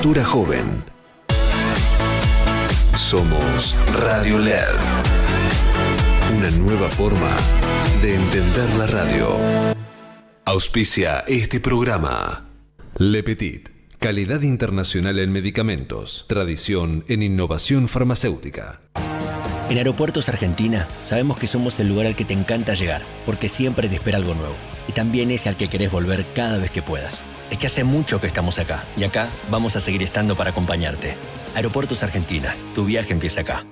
cultura joven. Somos Radio LED. Una nueva forma de entender la radio. Auspicia este programa. Le Petit. Calidad internacional en medicamentos. Tradición en innovación farmacéutica. En Aeropuertos Argentina sabemos que somos el lugar al que te encanta llegar, porque siempre te espera algo nuevo. Y también es al que querés volver cada vez que puedas. Es que hace mucho que estamos acá, y acá vamos a seguir estando para acompañarte. Aeropuertos Argentina, tu viaje empieza acá.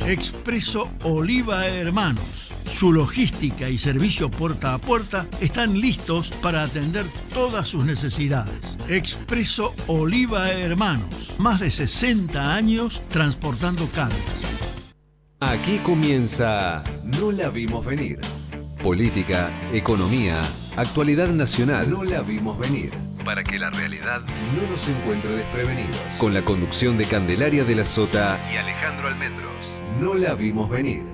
Expreso Oliva Hermanos. Su logística y servicio puerta a puerta están listos para atender todas sus necesidades. Expreso Oliva Hermanos. Más de 60 años transportando cargas. Aquí comienza No la vimos venir. Política, economía, actualidad nacional. No la vimos venir. Para que la realidad no nos encuentre desprevenidos. Con la conducción de Candelaria de la Sota y Alejandro Almendros. No la vimos venir.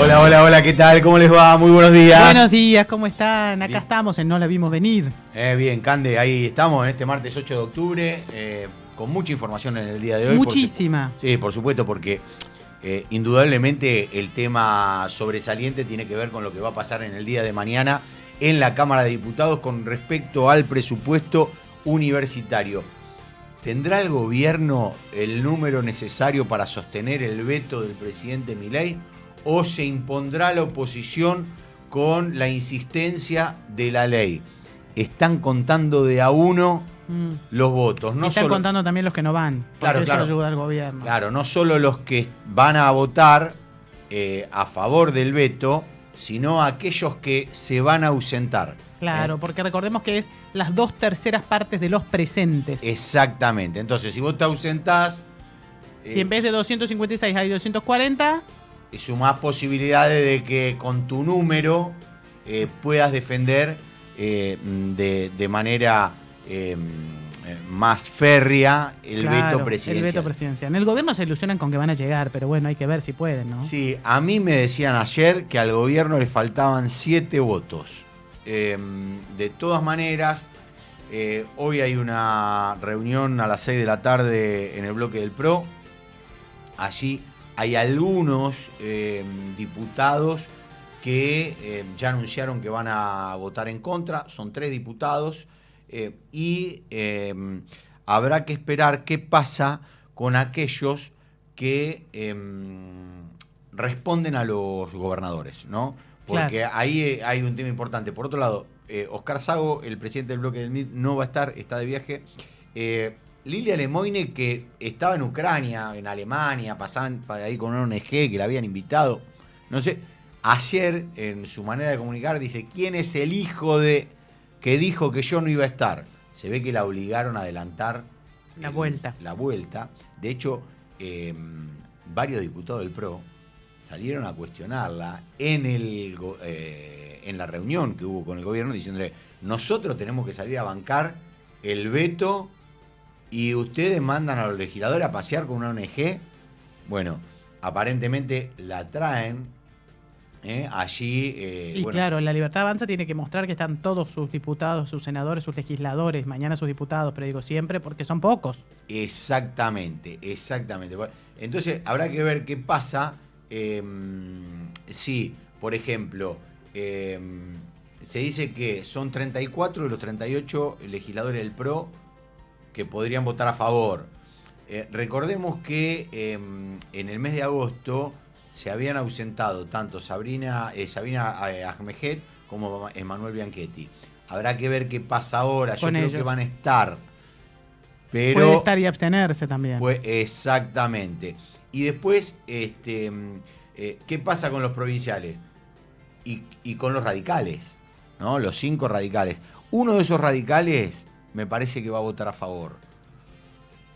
Hola, ¿qué tal? ¿Cómo les va? Muy buenos días. Buenos días, ¿cómo están? Acá Bien. estamos en No la vimos venir. Bien, Cande, ahí estamos en este martes 8 de octubre, con mucha información en el día de hoy. Muchísima. Sí, por supuesto, porque indudablemente el tema sobresaliente tiene que ver con lo que va a pasar en el día de mañana en la Cámara de Diputados con respecto al presupuesto universitario. ¿Tendrá el gobierno el número necesario para sostener el veto del presidente Milei? ¿O se impondrá la oposición con la insistencia de la ley? Están contando de a uno los votos. No Están solo, contando también los que no van. Porque eso ayuda al gobierno. Claro, no solo los que van a votar a favor del veto, sino aquellos que se van a ausentar. Claro, porque recordemos que es las 2/3 partes de los presentes. Exactamente. Entonces, si vos te ausentás... Si en vez de 256 hay 240... sumás posibilidades de que con tu número puedas defender de manera más férrea el veto presidencial. El veto presidencial. En el gobierno se ilusionan con que van a llegar, pero bueno, hay que ver si pueden, ¿no? Sí, a mí me decían ayer que al gobierno le faltaban 7 votos. De todas maneras, hoy hay una reunión a las 6 de la tarde en el bloque del PRO. Allí hay algunos diputados que ya anunciaron que van a votar en contra, son 3 diputados, y habrá que esperar qué pasa con aquellos que responden a los gobernadores, ¿no? Porque claro, ahí hay un tema importante. Por otro lado, Oscar Sago, el presidente del bloque del MID, no va a estar, está de viaje. Lilia Lemoyne, que estaba en Ucrania, en Alemania, pasaban ahí con una ONG que la habían invitado. No sé, ayer en su manera de comunicar dice, ¿quién es el hijo de que dijo que yo no iba a estar? Se ve que la obligaron a adelantar la vuelta. De hecho, varios diputados del PRO salieron a cuestionarla en la reunión que hubo con el gobierno, diciéndole, nosotros tenemos que salir a bancar el veto y ustedes mandan a los legisladores a pasear con una ONG. Bueno, aparentemente la traen allí. Y bueno, claro, la Libertad Avanza tiene que mostrar que están todos sus diputados, sus senadores, sus legisladores, mañana sus diputados, pero digo siempre porque son pocos. Exactamente. Entonces habrá que ver qué pasa si, por ejemplo, se dice que son 34 de los 38 legisladores del PRO que podrían votar a favor. Recordemos que en el mes de agosto se habían ausentado tanto Sabina Ahmed como Emanuel Bianchetti. Habrá que ver qué pasa ahora. Yo creo que van a estar. Pero puede estar y abstenerse también. Pues, exactamente. Y después, ¿qué pasa con los provinciales? Y con los radicales, ¿no? Los 5 radicales. Uno de esos radicales me parece que va a votar a favor.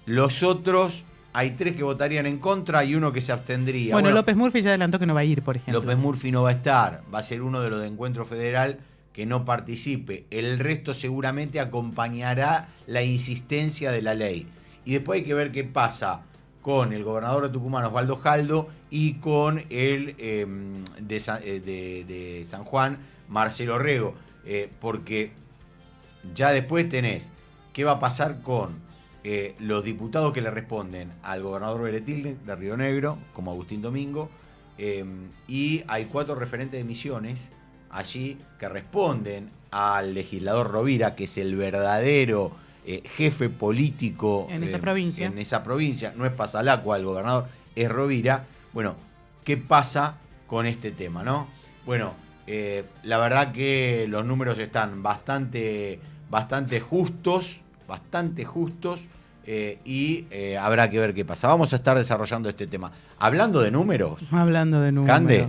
Los otros, hay 3 que votarían en contra y uno que se abstendría. Bueno, López Murphy ya adelantó que no va a ir, por ejemplo. López Murphy no va a estar, va a ser uno de los de Encuentro Federal que no participe. El resto seguramente acompañará la insistencia de la ley. Y después hay que ver qué pasa con el gobernador de Tucumán, Osvaldo Jaldo, y con el de San Juan, Marcelo Rego. Porque ya después tenés qué va a pasar con los diputados que le responden al gobernador Beretilde de Río Negro, como Agustín Domingo, y hay 4 referentes de Misiones allí que responden al legislador Rovira, que es el verdadero jefe político en esa provincia. En esa provincia. No es Pasalacua el gobernador, es Rovira. Bueno, ¿qué pasa con este tema, no? Bueno, la verdad que los números están bastante justos, y habrá que ver qué pasa. Vamos a estar desarrollando este tema. Hablando de números. Cande,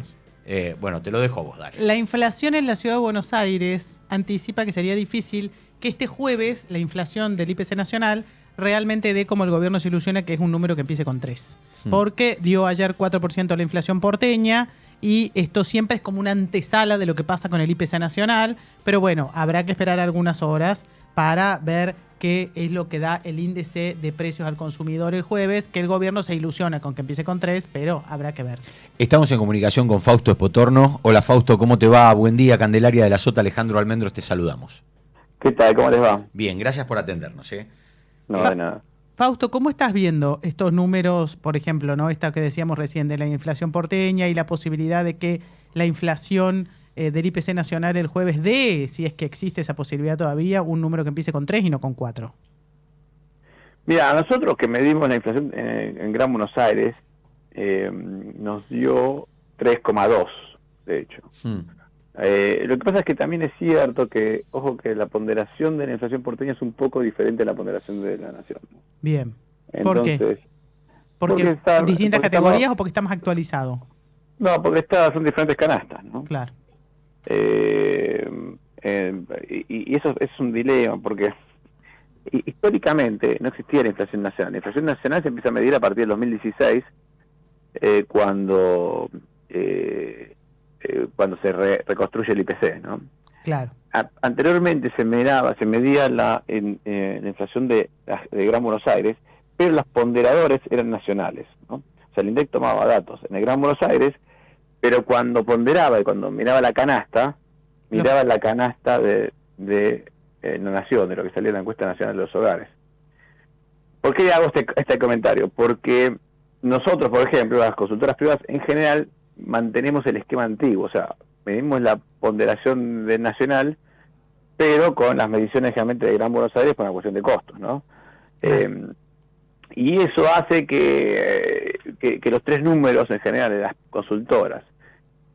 bueno, te lo dejo a vos, dale. La inflación en la ciudad de Buenos Aires anticipa que sería difícil que este jueves la inflación del IPC nacional realmente dé como el gobierno se ilusiona, que es un número que empiece con 3. Porque dio ayer 4% la inflación porteña y esto siempre es como una antesala de lo que pasa con el IPC nacional. Pero bueno, habrá que esperar algunas horas para ver qué es lo que da el índice de precios al consumidor el jueves, que el gobierno se ilusiona con que empiece con 3, pero habrá que ver. Estamos en comunicación con Fausto Espotorno. Hola Fausto, ¿cómo te va? Buen día, Candelaria de la Sota, Alejandro Almendros, te saludamos. ¿Qué tal? ¿Cómo les va? Bien, gracias por atendernos. No, de nada. Fausto, ¿cómo estás viendo estos números, por ejemplo, ¿no? Esta que decíamos recién de la inflación porteña y la posibilidad de que la inflación del IPC nacional el jueves dé, si es que existe esa posibilidad todavía, un número que empiece con 3 y no con 4? Mira, a nosotros que medimos la inflación en Gran Buenos Aires, nos dio 3,2, de hecho. Lo que pasa es que también es cierto que, ojo, que la ponderación de la inflación porteña es un poco diferente a la ponderación de la nación. Bien. ¿Por Entonces, qué? ¿Porque distintas categorías o porque está más actualizado? No, porque son diferentes canastas, ¿no? Claro. Y eso es un dilema, porque históricamente no existía la inflación nacional. La inflación nacional se empieza a medir a partir del 2016, cuando se reconstruye el IPC, ¿no? Claro. Anteriormente se medía la inflación de Gran Buenos Aires, pero los ponderadores eran nacionales, ¿no? O sea, el INDEC tomaba datos en el Gran Buenos Aires, pero cuando ponderaba y cuando miraba la canasta, miraba la canasta de la nación, de lo que salía en la encuesta nacional de los hogares. ¿Por qué hago este comentario? Porque nosotros, por ejemplo, las consultoras privadas en general, mantenemos el esquema antiguo, o sea, medimos la ponderación del nacional, pero con las mediciones generalmente de Gran Buenos Aires por una cuestión de costos, ¿no? Y eso hace que los 3 números en general de las consultoras,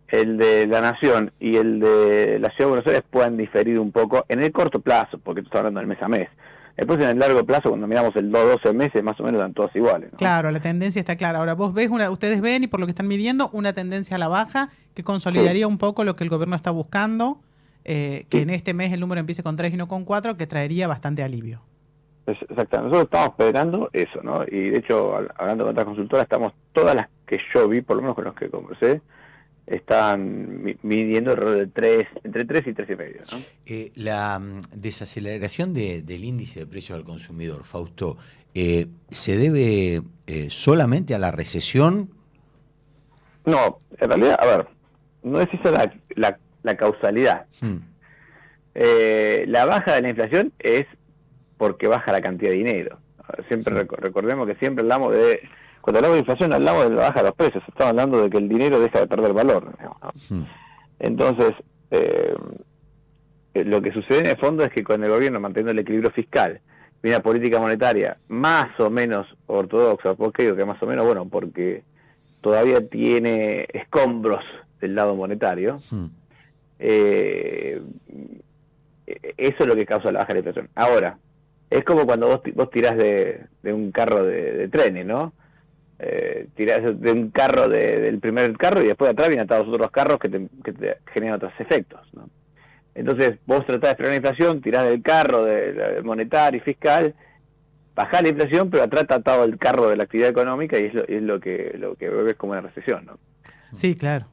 el de la Nación y el de la Ciudad de Buenos Aires, puedan diferir un poco en el corto plazo, porque esto está hablando del mes a mes. Después en el largo plazo, cuando miramos el 12 meses, más o menos dan todos iguales, ¿no? Claro, la tendencia está clara. Ahora, ustedes ven, y por lo que están midiendo, una tendencia a la baja que consolidaría un poco lo que el gobierno está buscando, que en este mes el número empiece con 3 y no con 4, que traería bastante alivio. Exacto, nosotros estamos esperando eso, ¿no? Y de hecho, hablando con otras consultoras, todas las que yo vi, por lo menos con los que conversé, están midiendo alrededor de entre 3 y 3,5, ¿no? La desaceleración del índice de precios al consumidor, Fausto, ¿se debe solamente a la recesión? No, en realidad, a ver, no es esa la causalidad. La baja de la inflación es porque baja la cantidad de dinero. Siempre recordemos que siempre hablamos cuando hablamos de inflación hablamos de la baja de los precios, estamos hablando de que el dinero deja de perder valor, ¿no? Entonces, lo que sucede en el fondo es que con el gobierno manteniendo el equilibrio fiscal y una política monetaria más o menos ortodoxa. ¿Por qué digo que más o menos? Bueno, porque todavía tiene escombros del lado monetario. Eso es lo que causa la baja de la inflación. Ahora, es como cuando vos tirás de un carro de trenes, ¿no? Tirás de un carro del primer carro y después de atrás vienen atados otros carros que te generan otros efectos, ¿no? Entonces vos tratás de frenar la inflación, tirás del carro de monetario y fiscal, bajás la inflación, pero atrás está atado el carro de la actividad económica y es lo que ves como una recesión, ¿no? Sí, claro.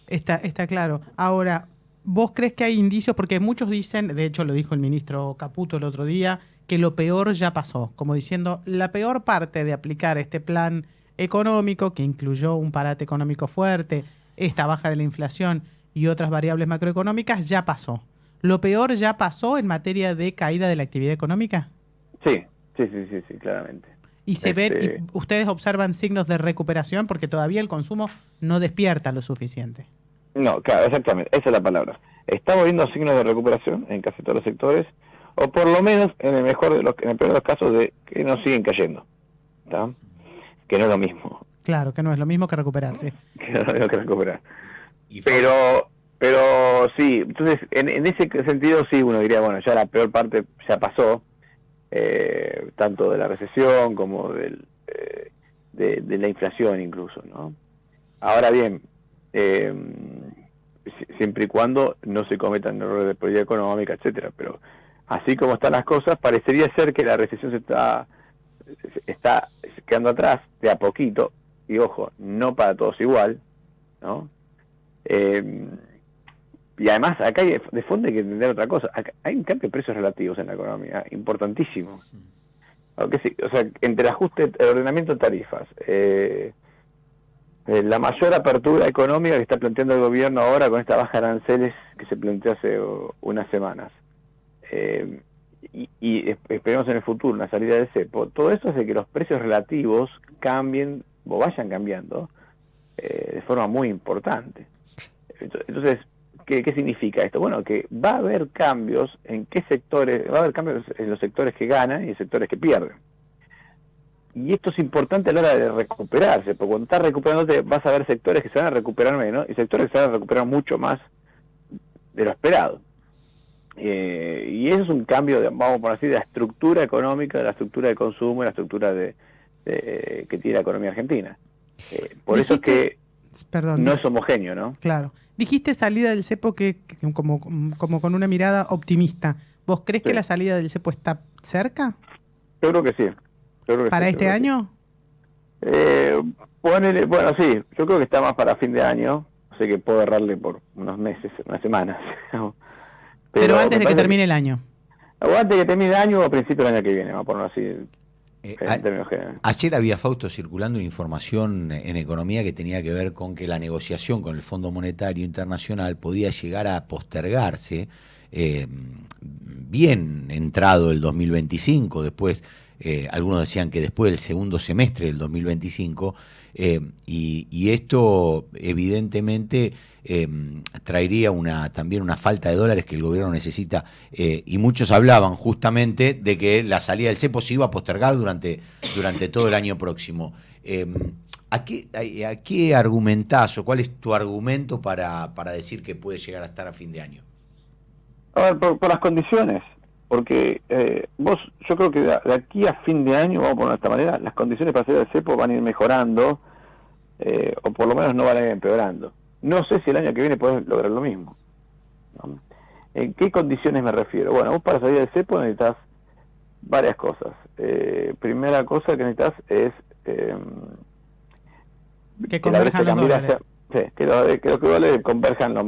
Está claro. Ahora, ¿vos crees que hay indicios? Porque muchos dicen, de hecho lo dijo el ministro Caputo el otro día, que lo peor ya pasó, como diciendo, la peor parte de aplicar este plan económico, que incluyó un parate económico fuerte, esta baja de la inflación y otras variables macroeconómicas, ya pasó. ¿Lo peor ya pasó en materia de caída de la actividad económica? Sí, claramente. ¿Y se ven, y ustedes observan signos de recuperación? Porque todavía el consumo no despierta lo suficiente. No, claro, exactamente, esa es la palabra. Estamos viendo signos de recuperación en casi todos los sectores, o por lo menos en el peor de los casos, de que no siguen cayendo, ¿tá? Que no es lo mismo. Claro, que no es lo mismo que recuperarse. Que no es lo mismo que recuperar. Pero sí, entonces en ese sentido sí uno diría, bueno, ya la peor parte ya pasó, tanto de la recesión como de la inflación incluso, ¿no? Ahora bien, siempre y cuando no se cometan errores de política económica, etcétera, pero así como están las cosas, parecería ser que la recesión se está quedando atrás de a poquito, y ojo, no para todos igual, ¿no? Y además acá hay de fondo hay que entender otra cosa. Acá hay un cambio de precios relativos en la economía importantísimo. Aunque sí, o sea, entre el ajuste, el ordenamiento de tarifas, la mayor apertura económica que está planteando el gobierno ahora con esta baja de aranceles que se planteó hace unas semanas, y esperemos en el futuro una salida del cepo, todo eso hace que los precios relativos cambien o vayan cambiando de forma muy importante. Entonces, ¿qué significa esto? Bueno, que va a haber cambios en qué sectores, va a haber cambios en los sectores que ganan y en sectores que pierden. Y esto es importante a la hora de recuperarse, porque cuando estás recuperándote vas a ver sectores que se van a recuperar menos y sectores que se van a recuperar mucho más de lo esperado. Y eso es un cambio, vamos por así, de la estructura económica, de la estructura de consumo, de la estructura que tiene la economía argentina. Por eso es que no es homogéneo, ¿no? Claro. Dijiste salida del cepo que como con una mirada optimista. ¿Vos crees que la salida del cepo está cerca? Yo creo que sí. ¿Para este año? Bueno, sí, yo creo que está más para fin de año, así que puedo errarle por unos meses, unas semanas. Pero antes de que termine el año. O antes de que termine el año o a principio del año que viene, vamos a ponerlo así en términos generales. Ayer había, Fausto, circulando una información en economía que tenía que ver con que la negociación con el Fondo Monetario Internacional podía llegar a postergarse bien entrado el 2025, después algunos decían que después del segundo semestre del 2025, y esto evidentemente traería también una falta de dólares que el gobierno necesita, y muchos hablaban justamente de que la salida del cepo se iba a postergar durante todo el año próximo. ¿A qué argumentás o cuál es tu argumento para decir que puede llegar a estar a fin de año? A ver, por las condiciones, porque yo creo que de aquí a fin de año, vamos a ponerlo de esta manera, las condiciones para salir del cepo van a ir mejorando, o por lo menos no van a ir empeorando. No sé si el año que viene podés lograr lo mismo, ¿no? ¿En qué condiciones me refiero? Bueno, vos para salir del cepo necesitas varias cosas. Primera cosa que necesitas es que converjan los dólares. Que los dólares converjan lo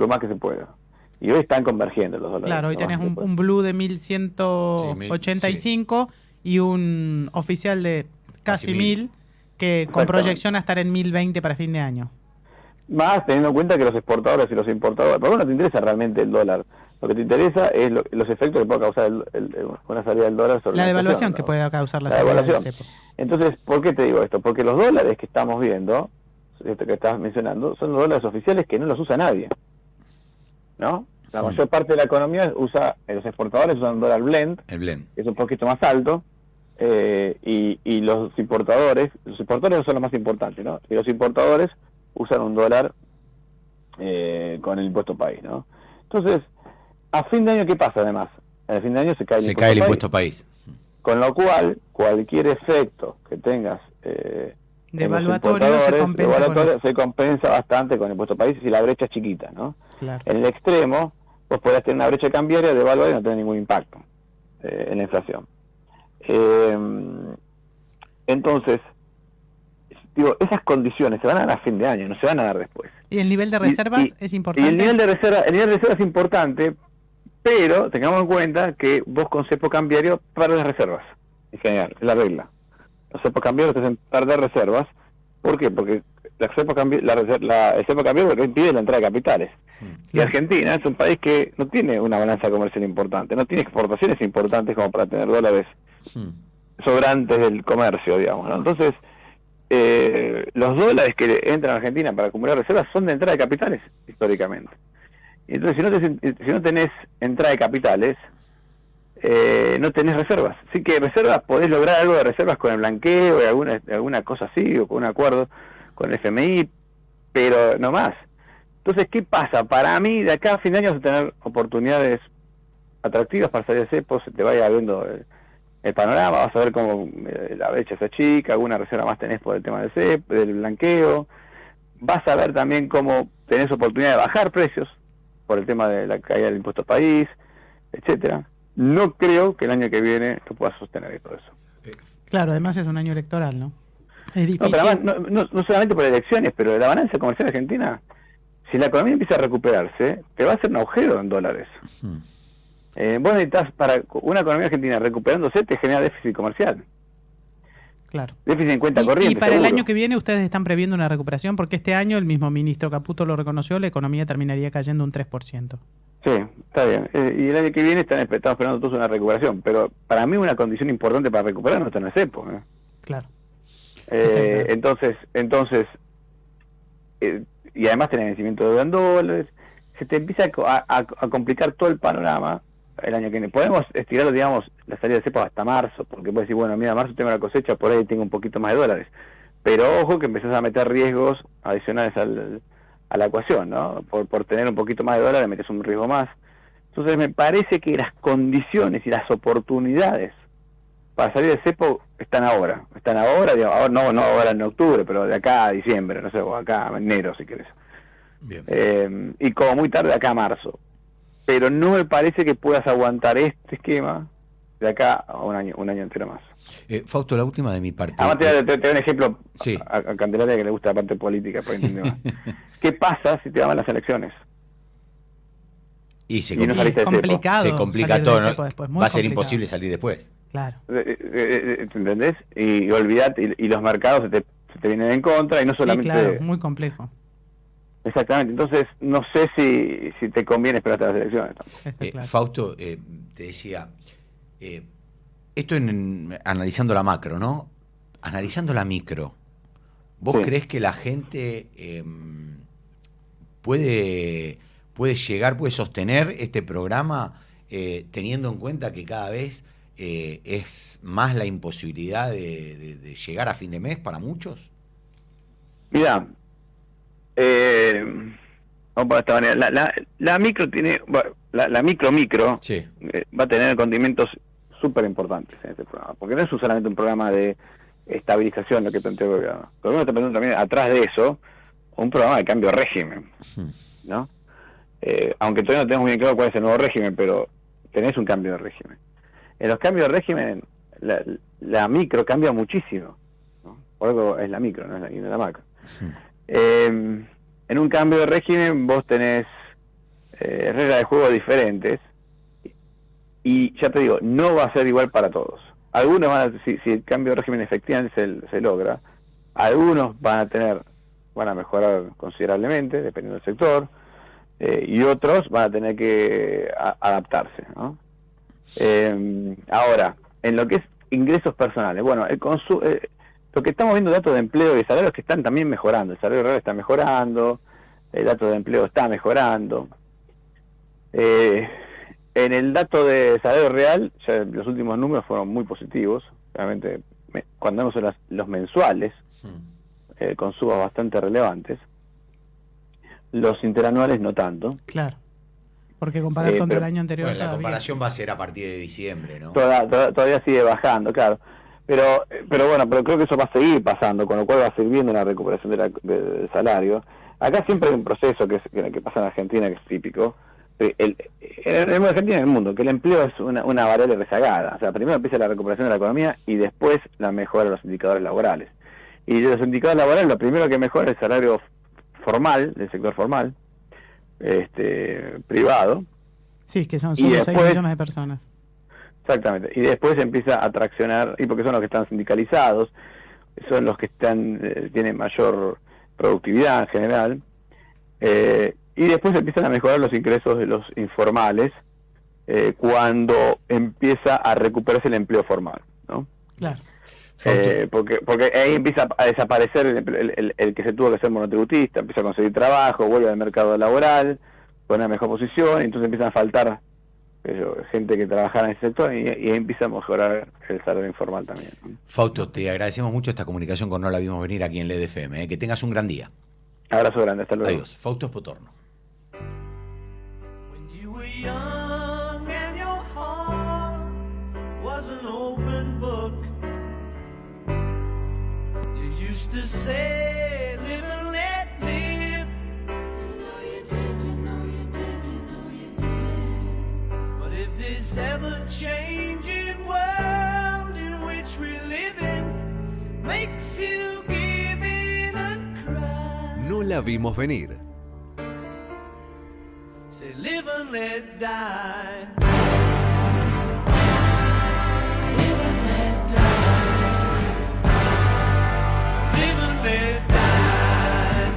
más que se pueda. Y hoy están convergiendo los dólares. Claro, hoy tenés un blue de 1185 y un oficial de casi 1000 que con proyección a estar en 1020 para fin de año. Más teniendo en cuenta que los exportadores y los importadores, pero no te interesa realmente el dólar. Lo que te interesa es los efectos que puede causar una salida del dólar sobre la devaluación, ¿no? Que puede causar la salida del cepo. Entonces, ¿por qué te digo esto? Porque los dólares que estamos viendo, que estabas mencionando, son los dólares oficiales que no los usa nadie, ¿no? La mayor parte de la economía los exportadores usan un dólar blend, que es un poquito más alto, y los importadores son los más importantes, ¿no? Y los importadores usan un dólar con el impuesto país, ¿no? Entonces, a fin de año, ¿qué pasa además? A fin de año se cae el impuesto país. Con lo cual, cualquier efecto que tengas devaluatorio se compensa bastante con el impuesto país si la brecha es chiquita, ¿no? Claro. En el extremo, vos podés tener una brecha cambiaria, devaluar y no tener ningún impacto en la inflación. Entonces, digo, esas condiciones se van a dar a fin de año, no se van a dar después. ¿Y el nivel de reservas es importante? Y el nivel de reserva es importante Pero tengamos en cuenta que vos con cepo cambiario perdés reservas, en general, es la regla. Los cepos cambiarios te hacen perder reservas. ¿Por qué? Porque el cepo cambiario lo impide la entrada de capitales. Y Argentina es un país que no tiene una balanza comercial importante, no tiene exportaciones importantes como para tener dólares sobrantes del comercio, digamos, ¿no? Entonces, los dólares que entran a Argentina para acumular reservas son de entrada de capitales, históricamente. Entonces, si no tenés entrada de capitales, no tenés reservas. Así que reservas, podés lograr algo de reservas con el blanqueo, alguna cosa así, o con un acuerdo con el FMI, pero no más. Entonces, ¿qué pasa? Para mí, de acá a fin de año vas a tener oportunidades atractivas para salir de cepo, se te vaya viendo el panorama, vas a ver cómo la brecha se achica, alguna reserva más tenés por el tema del cepo, del blanqueo, vas a ver también cómo tenés oportunidad de bajar precios por el tema de la caída del impuesto país, etcétera. No creo que el año que viene tú puedas sostener todo eso. Claro, además es un año electoral, ¿no? Es difícil. No, pero además, no solamente por elecciones, pero la balanza comercial argentina, si la economía empieza a recuperarse, te va a hacer un agujero en dólares. Vos necesitas, para una economía argentina recuperándose, te genera déficit comercial. Claro. Déficit en cuenta corriente. Y para seguro. el año que viene ustedes están previendo una recuperación, porque este año el mismo ministro Caputo lo reconoció, la economía terminaría cayendo un 3%. Sí, está bien. Y el año que viene estamos esperando todos una recuperación, pero para mí una condición importante para recuperar no está en el cepo. Claro. Entonces, y además tenés vencimiento de deuda en dólares, se te empieza a complicar todo el panorama el año que viene. Podemos estirarlo, digamos, la salida de cepo hasta marzo, porque puedes decir, bueno, mira, marzo tengo la cosecha, por ahí tengo un poquito más de dólares. Pero ojo que empezás a meter riesgos adicionales a la ecuación, ¿no? Por tener un poquito más de dólares metes un riesgo más. Entonces me parece que las condiciones y las oportunidades para salir de cepo están ahora, digamos, no ahora en octubre, pero de acá a diciembre, no sé, o acá a enero si querés. Bien. Y como muy tarde de acá a marzo. Pero no me parece que puedas aguantar este esquema de acá a un año entero más. Fausto, la última de mi parte. Además te doy un ejemplo sí. a Candelaria, que le gusta la parte política, por entender más. ¿Qué pasa si te van las elecciones? Y se complicado. Se complica todo, ¿no? Después, va a ser imposible salir después. Claro. ¿Entendés? Y olvidate, y los mercados se te vienen en contra, y no solamente... Sí, claro, muy complejo. Exactamente, entonces no sé si te conviene esperar hasta las elecciones. Claro. Fausto, te decía, esto analizando la macro, ¿no? Analizando la micro, ¿vos creés que la gente puede sostener este programa teniendo en cuenta que cada vez es más la imposibilidad de llegar a fin de mes para muchos? Mirá, vamos a esta manera. La micro tiene, bueno, la micro sí. Va a tener condimentos súper importantes en este programa, porque no es solamente un programa de estabilización lo que plantea el gobierno. El gobierno está planteando también atrás de eso un programa de cambio de régimen, ¿no? Aunque todavía no tenemos muy bien claro cuál es el nuevo régimen, pero tenés un cambio de régimen. En los cambios de régimen, la micro cambia muchísimo, ¿no? Por algo es la micro, no es la macro. En un cambio de régimen vos tenés reglas de juego diferentes, y ya te digo, no va a ser igual para todos. Algunos si el cambio de régimen efectivamente se logra, algunos van a mejorar considerablemente, dependiendo del sector, y otros van a tener que adaptarse, ¿no? Ahora, en lo que es ingresos personales, bueno, lo que estamos viendo, datos de empleo y salarios que están también mejorando. El salario real está mejorando, el dato de empleo está mejorando. En el dato de salario real, ya los últimos números fueron muy positivos. Realmente, cuando vemos los mensuales, con subas bastante relevantes. Los interanuales no tanto. Claro. Porque comparar contra el año anterior... Bueno, la comparación va a ser a partir de diciembre, ¿no? Todavía sigue bajando, claro. Pero creo que eso va a seguir pasando, con lo cual va a seguir viendo una recuperación del salario. Acá siempre hay un proceso que pasa en Argentina, que es típico. En Argentina y en el mundo, que el empleo es una variable rezagada. O sea, primero empieza la recuperación de la economía y después la mejora de los indicadores laborales. Y de los indicadores laborales, lo primero que mejora es el salario formal, del sector formal, privado, Sí, que son Y solo 6 después- millones de personas. Exactamente. Y después empieza a traccionar, y porque son los que están sindicalizados, son los que tienen mayor productividad en general, y después empiezan a mejorar los ingresos de los informales cuando empieza a recuperarse el empleo formal, ¿no? Claro. Porque ahí empieza a desaparecer el que se tuvo que ser monotributista, empieza a conseguir trabajo, vuelve al mercado laboral, pone una mejor posición, y entonces empiezan a faltar gente que trabajara en ese sector, y ahí empieza a mejorar el salario informal también, ¿no? Fausto, te agradecemos mucho esta comunicación con No la vimos venir aquí en LED FM. Que tengas un gran día. Abrazo grande, hasta luego. Adiós. Fausto Espotorno. When you were young and your heart was an open book, you used to say, live and let live. You know you did, you know you did, you know you did. But if this ever-changing world in which we live in makes you give in and cry, No la vimos venir. say live and let die. Live and let die. Live and let die.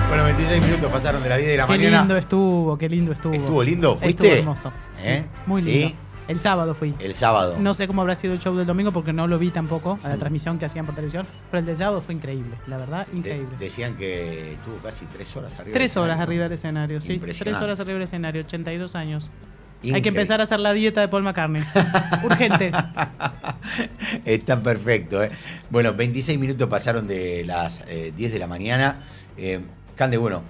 Bueno, 26 minutos pasaron de la 10 de la Qué mañana. lindo estuvo, qué lindo estuvo. ¿Estuvo lindo? ¿Fuiste? Estuvo hermoso. Sí, ¿Eh? muy ¿Sí? lindo. El sábado fui. El sábado. No sé cómo habrá sido el show del domingo porque no lo vi tampoco a la transmisión que hacían por televisión, pero el del sábado fue increíble, la verdad, increíble. Decían que estuvo casi 3 horas arriba. 3 del horas escenario. arriba del escenario, sí. Impresionante. 3 horas arriba del escenario, 82 años. Hay Increíble. que empezar a hacer la dieta de Paul McCartney. Urgente. Está perfecto, ¿eh? Bueno, 26 minutos pasaron de las 10 de la mañana. Cande, bueno,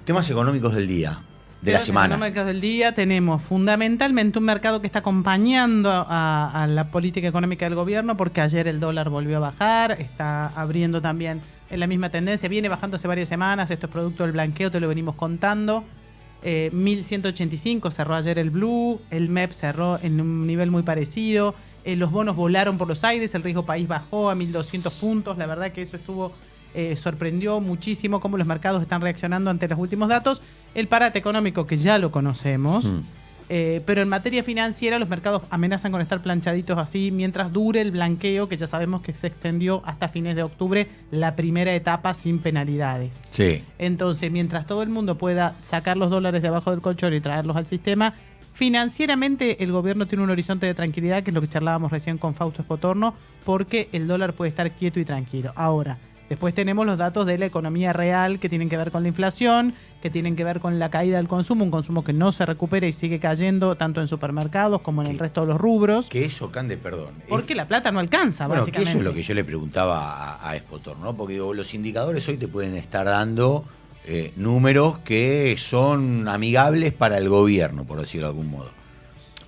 temas económicos del día, de la Temas semana. económicos del día tenemos fundamentalmente un mercado que está acompañando a la política económica del gobierno, porque ayer el dólar volvió a bajar, está abriendo también en la misma tendencia, viene bajando hace varias semanas, esto es producto del blanqueo, te lo venimos contando. 1185 cerró ayer el Blue, el MEP cerró en un nivel muy parecido, los bonos volaron por los aires, el riesgo país bajó a 1200 puntos, la verdad que eso estuvo sorprendió muchísimo cómo los mercados están reaccionando ante los últimos datos. El parate económico, que ya lo conocemos, pero en materia financiera los mercados amenazan con estar planchaditos así mientras dure el blanqueo, que ya sabemos que se extendió hasta fines de octubre, la primera etapa sin penalidades. Sí. Entonces, mientras todo el mundo pueda sacar los dólares de abajo del colchón y traerlos al sistema, financieramente el gobierno tiene un horizonte de tranquilidad, que es lo que charlábamos recién con Fausto Espotorno, porque el dólar puede estar quieto y tranquilo. Ahora, después tenemos los datos de la economía real que tienen que ver con la inflación, que tienen que ver con la caída del consumo, un consumo que no se recupera y sigue cayendo tanto en supermercados como en el resto de los rubros. Que eso, Cande, perdón. Porque la plata no alcanza, Bueno, que básicamente. eso es lo que yo le preguntaba a Espotorno, ¿no? Porque digo, los indicadores hoy te pueden estar dando números que son amigables para el gobierno, por decirlo de algún modo.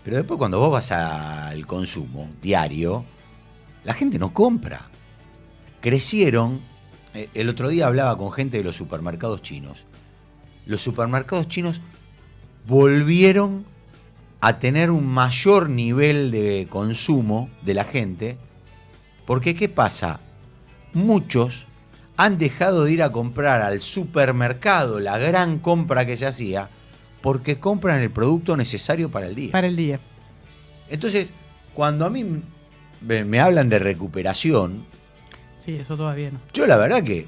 Pero después cuando vos vas al consumo diario, la gente no compra. Crecieron. El otro día hablaba con gente de los supermercados chinos. Los supermercados chinos volvieron a tener un mayor nivel de consumo de la gente, porque ¿qué pasa? Muchos han dejado de ir a comprar al supermercado, la gran compra que se hacía, porque compran el producto necesario para el día. Para el día. Entonces, cuando a mí me hablan de recuperación, Sí, eso todavía no. yo la verdad que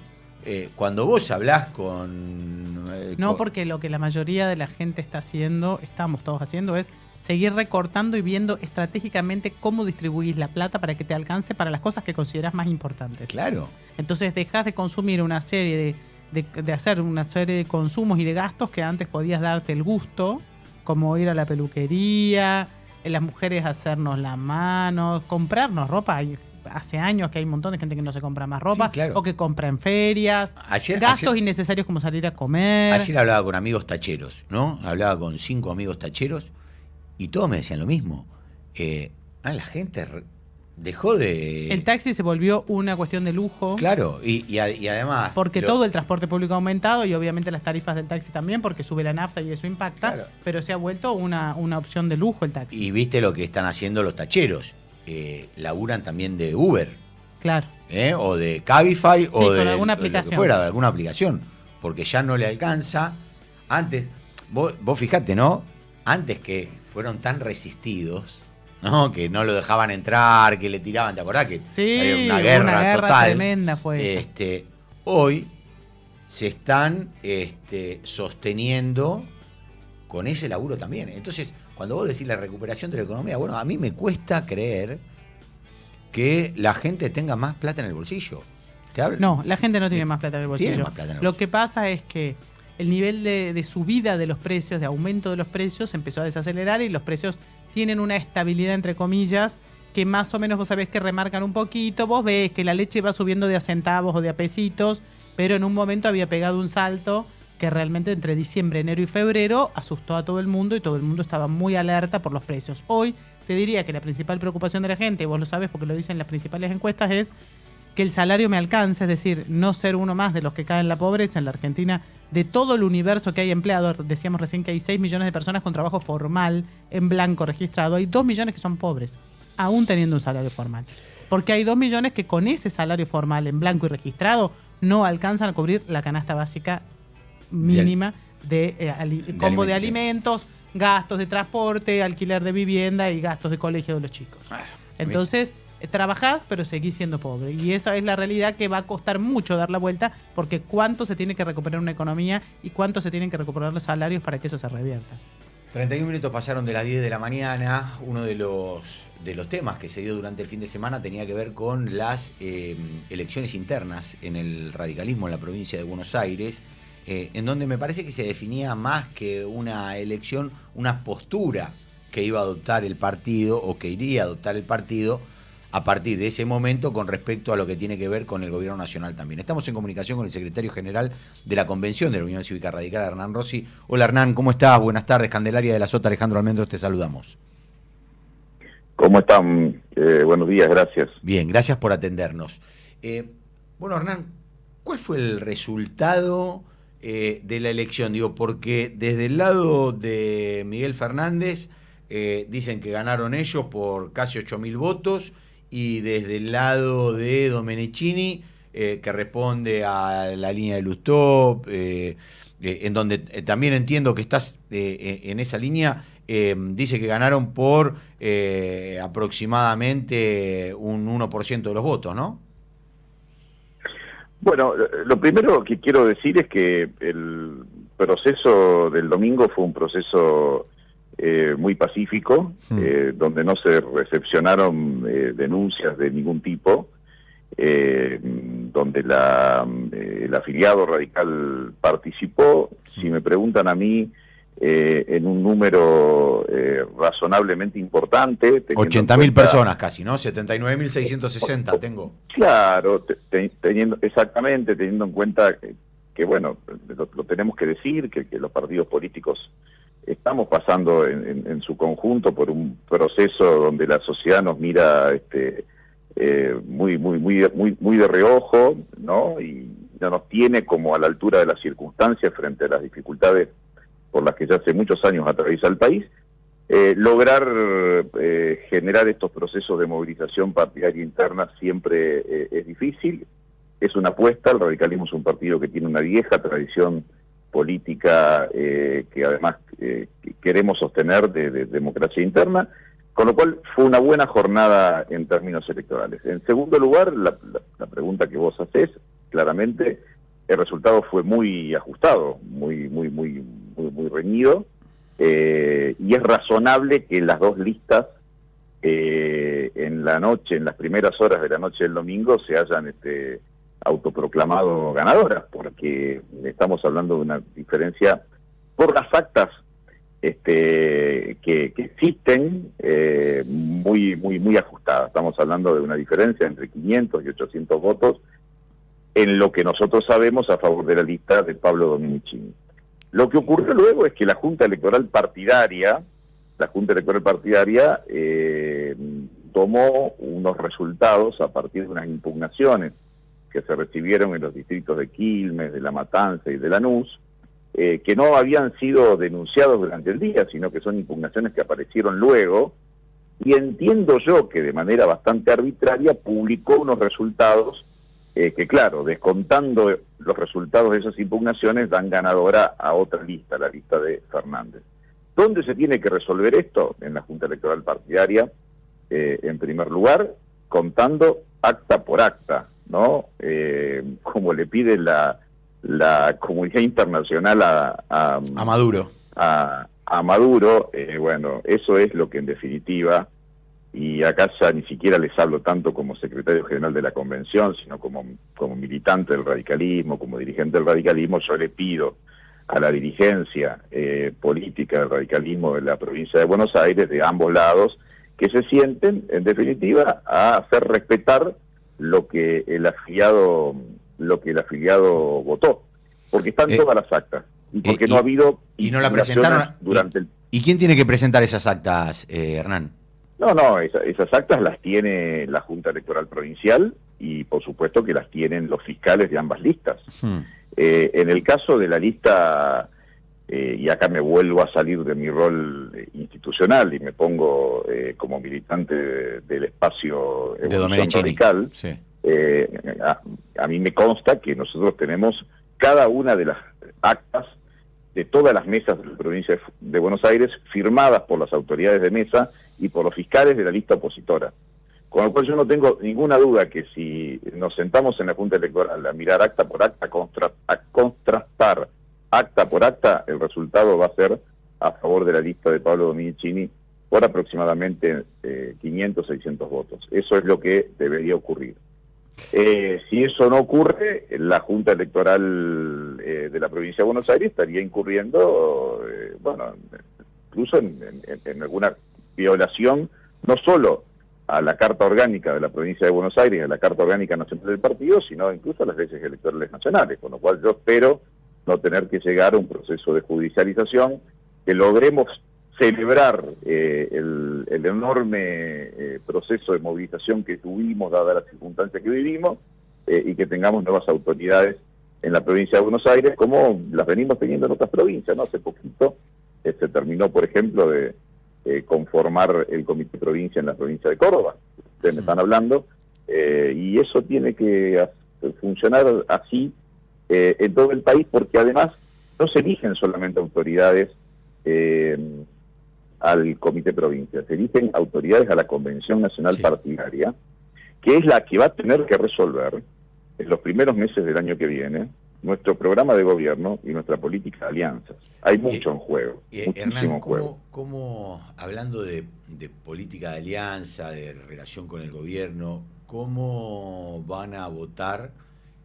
cuando vos hablás con... No, porque lo que la mayoría de la gente está haciendo, estamos todos haciendo, es seguir recortando y viendo estratégicamente cómo distribuís la plata para que te alcance para las cosas que consideras más importantes. Claro. Entonces dejas de consumir una serie de hacer una serie de consumos y de gastos que antes podías darte el gusto, como ir a la peluquería, las mujeres hacernos la mano, comprarnos ropa. Hace años que hay un montón de gente que no se compra más ropa, Sí, claro. o que compra en ferias, Ayer- gastos ayer- innecesarios como salir a comer. Ayer hablaba con amigos tacheros, ¿no? Hablaba con 5 amigos tacheros y todos me decían lo mismo. La gente dejó de... El taxi se volvió una cuestión de lujo. Claro, y además... Porque todo el transporte público ha aumentado y obviamente las tarifas del taxi también, porque sube la nafta y eso impacta, Claro. pero se ha vuelto una opción de lujo el taxi. Y viste lo que están haciendo los tacheros. Laburan también de Uber, Claro. o de Cabify, o con de alguna lo que aplicación. fuera, de alguna aplicación, porque ya no le alcanza. Antes, vos fijate, ¿no? antes que fueron tan resistidos, ¿no? Que no lo dejaban entrar, que le tiraban, ¿te acordás? Que Sí, había una guerra total. tremenda fue esa. Hoy se están sosteniendo con ese laburo también. Entonces, cuando vos decís la recuperación de la economía, bueno, a mí me cuesta creer que la gente tenga más plata en el bolsillo. No, la gente no tiene más plata en el bolsillo. Tiene más plata en el Lo bolsillo. que pasa es que el nivel de subida de los precios, de aumento de los precios, empezó a desacelerar y los precios tienen una estabilidad, entre comillas, que más o menos vos sabés que remarcan un poquito. Vos ves que la leche va subiendo de a centavos o de a pesitos, pero en un momento había pegado un salto que realmente entre diciembre, enero y febrero asustó a todo el mundo y todo el mundo estaba muy alerta por los precios. Hoy te diría que la principal preocupación de la gente, vos lo sabés porque lo dicen las principales encuestas, es que el salario me alcance, es decir, no ser uno más de los que caen en la pobreza en la Argentina. De todo el universo que hay empleado, decíamos recién que hay 6 millones de personas con trabajo formal en blanco registrado, hay 2 millones que son pobres, aún teniendo un salario formal. Porque hay 2 millones que con ese salario formal en blanco y registrado no alcanzan a cubrir la canasta básica mínima de combo de alimentos, gastos de transporte, alquiler de vivienda y gastos de colegio de los chicos. Entonces, trabajás, pero seguís siendo pobre. Y esa es la realidad que va a costar mucho dar la vuelta, porque cuánto se tiene que recuperar una economía y cuánto se tienen que recuperar los salarios para que eso se revierta. 31 minutos pasaron de las 10 de la mañana. Uno de los temas que se dio durante el fin de semana tenía que ver con las elecciones internas en el radicalismo en la provincia de Buenos Aires, en donde me parece que se definía más que una elección, una postura que iba a adoptar el partido o que iría a adoptar el partido a partir de ese momento con respecto a lo que tiene que ver con el gobierno nacional también. Estamos en comunicación con el secretario general de la Convención de la Unión Cívica Radical, Hernán Rossi. Hola Hernán, ¿cómo estás? Buenas tardes. Candelaria de la Sota, Alejandro Almendros, te saludamos. ¿Cómo están? Buenos días, gracias. Bien, gracias por atendernos. Bueno, Hernán, ¿cuál fue el resultado de la elección? Digo, porque desde el lado de Miguel Fernández dicen que ganaron ellos por casi 8.000 votos, y desde el lado de Domenichini, que responde a la línea de Lustó, en donde también entiendo que estás en esa línea, dice que ganaron por aproximadamente un 1% de los votos, ¿no? Bueno, lo primero que quiero decir es que el proceso del domingo fue un proceso muy pacífico, donde no se recepcionaron denuncias de ningún tipo, donde el afiliado radical participó, si me preguntan a mí, en un número razonablemente importante. 80.000 personas casi, ¿no? 79.660 tengo. Claro, teniendo en cuenta que bueno, lo tenemos que decir, que los partidos políticos estamos pasando en su conjunto por un proceso donde la sociedad nos mira muy de reojo, ¿no? Y no nos tiene como a la altura de las circunstancias frente a las dificultades por las que ya hace muchos años atraviesa el país. Lograr generar estos procesos de movilización partidaria interna siempre es difícil, es una apuesta. El radicalismo es un partido que tiene una vieja tradición política que además queremos sostener de democracia interna, con lo cual fue una buena jornada en términos electorales. En segundo lugar, la pregunta que vos hacés, claramente el resultado fue muy ajustado, muy reñido, y es razonable que las dos listas en las primeras horas de la noche del domingo se hayan autoproclamado ganadoras, porque estamos hablando de una diferencia por las actas que existen, muy ajustada. Estamos hablando de una diferencia entre 500 y 800 votos en lo que nosotros sabemos a favor de la lista de Pablo Domenichini. Lo que ocurrió luego es que la Junta Electoral Partidaria tomó unos resultados a partir de unas impugnaciones que se recibieron en los distritos de Quilmes, de La Matanza y de Lanús, que no habían sido denunciados durante el día, sino que son impugnaciones que aparecieron luego, y entiendo yo que de manera bastante arbitraria publicó unos resultados que, claro, descontando los resultados de esas impugnaciones, dan ganadora a otra lista, la lista de Fernández. ¿Dónde se tiene que resolver esto? En la Junta Electoral Partidaria, en primer lugar, contando acta por acta, ¿no? Como le pide la comunidad internacional a Maduro. A Maduro, bueno, eso es lo que en definitiva, y acá ya ni siquiera les hablo tanto como secretario general de la convención, sino como militante del radicalismo, como dirigente del radicalismo, yo le pido a la dirigencia política del radicalismo de la provincia de Buenos Aires, de ambos lados, que se sienten, en definitiva, a hacer respetar lo que el afiliado votó, porque están todas las actas, y porque no ha habido y no la presentaron durante el... ¿Y quién tiene que presentar esas actas, Hernán? No, esas actas las tiene la Junta Electoral Provincial y por supuesto que las tienen los fiscales de ambas listas. En el caso de la lista, y acá me vuelvo a salir de mi rol institucional y me pongo como militante del espacio de Domenechini radical, sí. A mí me consta que nosotros tenemos cada una de las actas de todas las mesas de la provincia de Buenos Aires firmadas por las autoridades de mesa y por los fiscales de la lista opositora. Con lo cual yo no tengo ninguna duda que si nos sentamos en la Junta Electoral a mirar acta por acta, a contrastar acta por acta, el resultado va a ser a favor de la lista de Pablo Domenechini por aproximadamente 500, 600 votos. Eso es lo que debería ocurrir. Si eso no ocurre, la Junta Electoral de la provincia de Buenos Aires estaría incurriendo, incluso en alguna violación, no solo a la Carta Orgánica de la provincia de Buenos Aires, a la Carta Orgánica Nacional del Partido, sino incluso a las leyes electorales nacionales, con lo cual yo espero no tener que llegar a un proceso de judicialización, que logremos celebrar el enorme proceso de movilización que tuvimos, dada las circunstancias que vivimos, y que tengamos nuevas autoridades en la provincia de Buenos Aires, como las venimos teniendo en otras provincias, ¿no? Hace poquito se terminó, por ejemplo, de conformar el Comité Provincia en la provincia de Córdoba, ustedes me están hablando, y eso tiene que funcionar así en todo el país, porque además no se eligen solamente autoridades al Comité Provincia, se eligen autoridades a la Convención Nacional Partidaria, que es la que va a tener que resolver en los primeros meses del año que viene nuestro programa de gobierno y nuestra política de alianzas. Hay mucho en juego, muchísimo Hernán, en juego. ¿cómo, hablando de política de alianza, de relación con el gobierno, cómo van a votar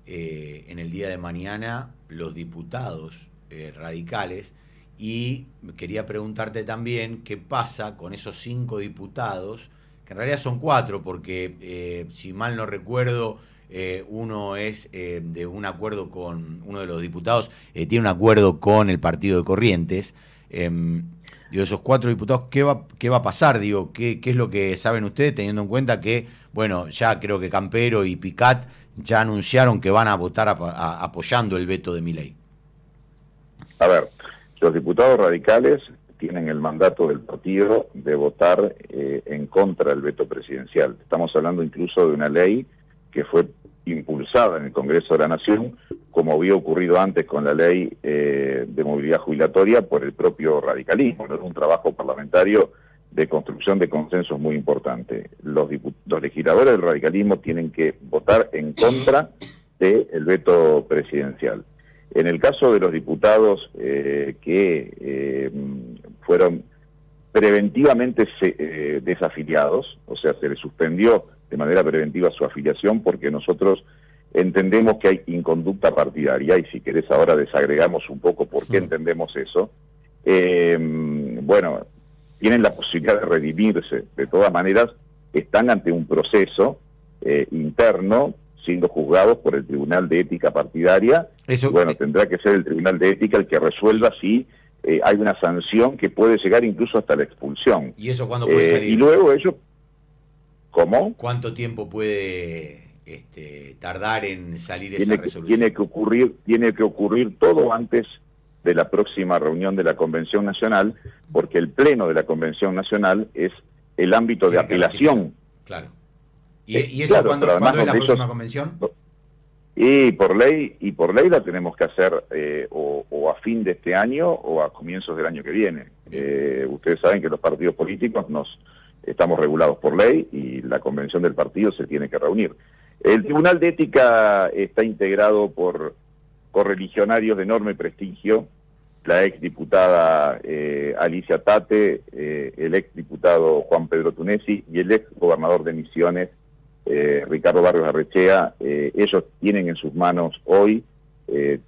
en el día de mañana los diputados radicales? Y quería preguntarte también qué pasa con esos 5 diputados, que en realidad son 4, porque si mal no recuerdo, uno es de un acuerdo con, uno de los diputados tiene un acuerdo con el partido de Corrientes. Digo, esos 4 diputados, ¿qué va a pasar? Digo, ¿qué es lo que saben ustedes, teniendo en cuenta que, bueno, ya creo que Campero y Picat ya anunciaron que van a votar apoyando el veto de Milei? A ver, los diputados radicales tienen el mandato del partido de votar en contra del veto presidencial. Estamos hablando incluso de una ley que fue impulsada en el Congreso de la Nación, como había ocurrido antes con la ley de movilidad jubilatoria por el propio radicalismo. ¿No? Es un trabajo parlamentario de construcción de consensos muy importante. Los legisladores del radicalismo tienen que votar en contra del veto presidencial. En el caso de los diputados que fueron preventivamente desafiliados, o sea, se les suspendió de manera preventiva su afiliación porque nosotros entendemos que hay inconducta partidaria, y si querés ahora desagregamos un poco por qué entendemos eso. Bueno, tienen la posibilidad de redimirse. De todas maneras, están ante un proceso interno, siendo juzgados por el Tribunal de Ética Partidaria. Eso, y bueno, tendrá que ser el Tribunal de Ética el que resuelva si hay una sanción que puede llegar incluso hasta la expulsión. ¿Y eso cuándo puede salir? Y luego ellos... ¿Cómo? ¿Cuánto tiempo puede tardar en salir esa resolución? Tiene que ocurrir todo antes de la próxima reunión de la Convención Nacional, porque el Pleno de la Convención Nacional es el ámbito de apelación. Claro. ¿Y eso claro, cuándo es la próxima convención? Y por ley la tenemos que hacer o a fin de este año o a comienzos del año que viene. Ustedes saben que los partidos políticos estamos regulados por ley y la convención del partido se tiene que reunir. El Tribunal de Ética está integrado por correligionarios de enorme prestigio, la exdiputada Alicia Tate, el exdiputado Juan Pedro Tunesi y el exgobernador de Misiones, Ricardo Barrios Arrechea. Ellos tienen en sus manos hoy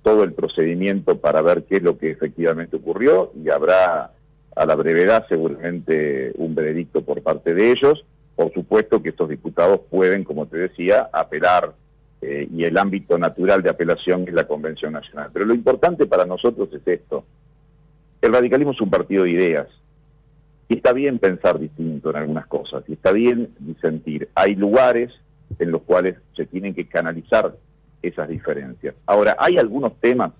todo el procedimiento para ver qué es lo que efectivamente ocurrió, y habrá a la brevedad seguramente un veredicto por parte de ellos. Por supuesto que estos diputados pueden, como te decía, apelar, y el ámbito natural de apelación es la Convención Nacional. Pero lo importante para nosotros es esto: el radicalismo es un partido de ideas, y está bien pensar distinto en algunas cosas, y está bien disentir. Hay lugares en los cuales se tienen que canalizar esas diferencias. Ahora, hay algunos temas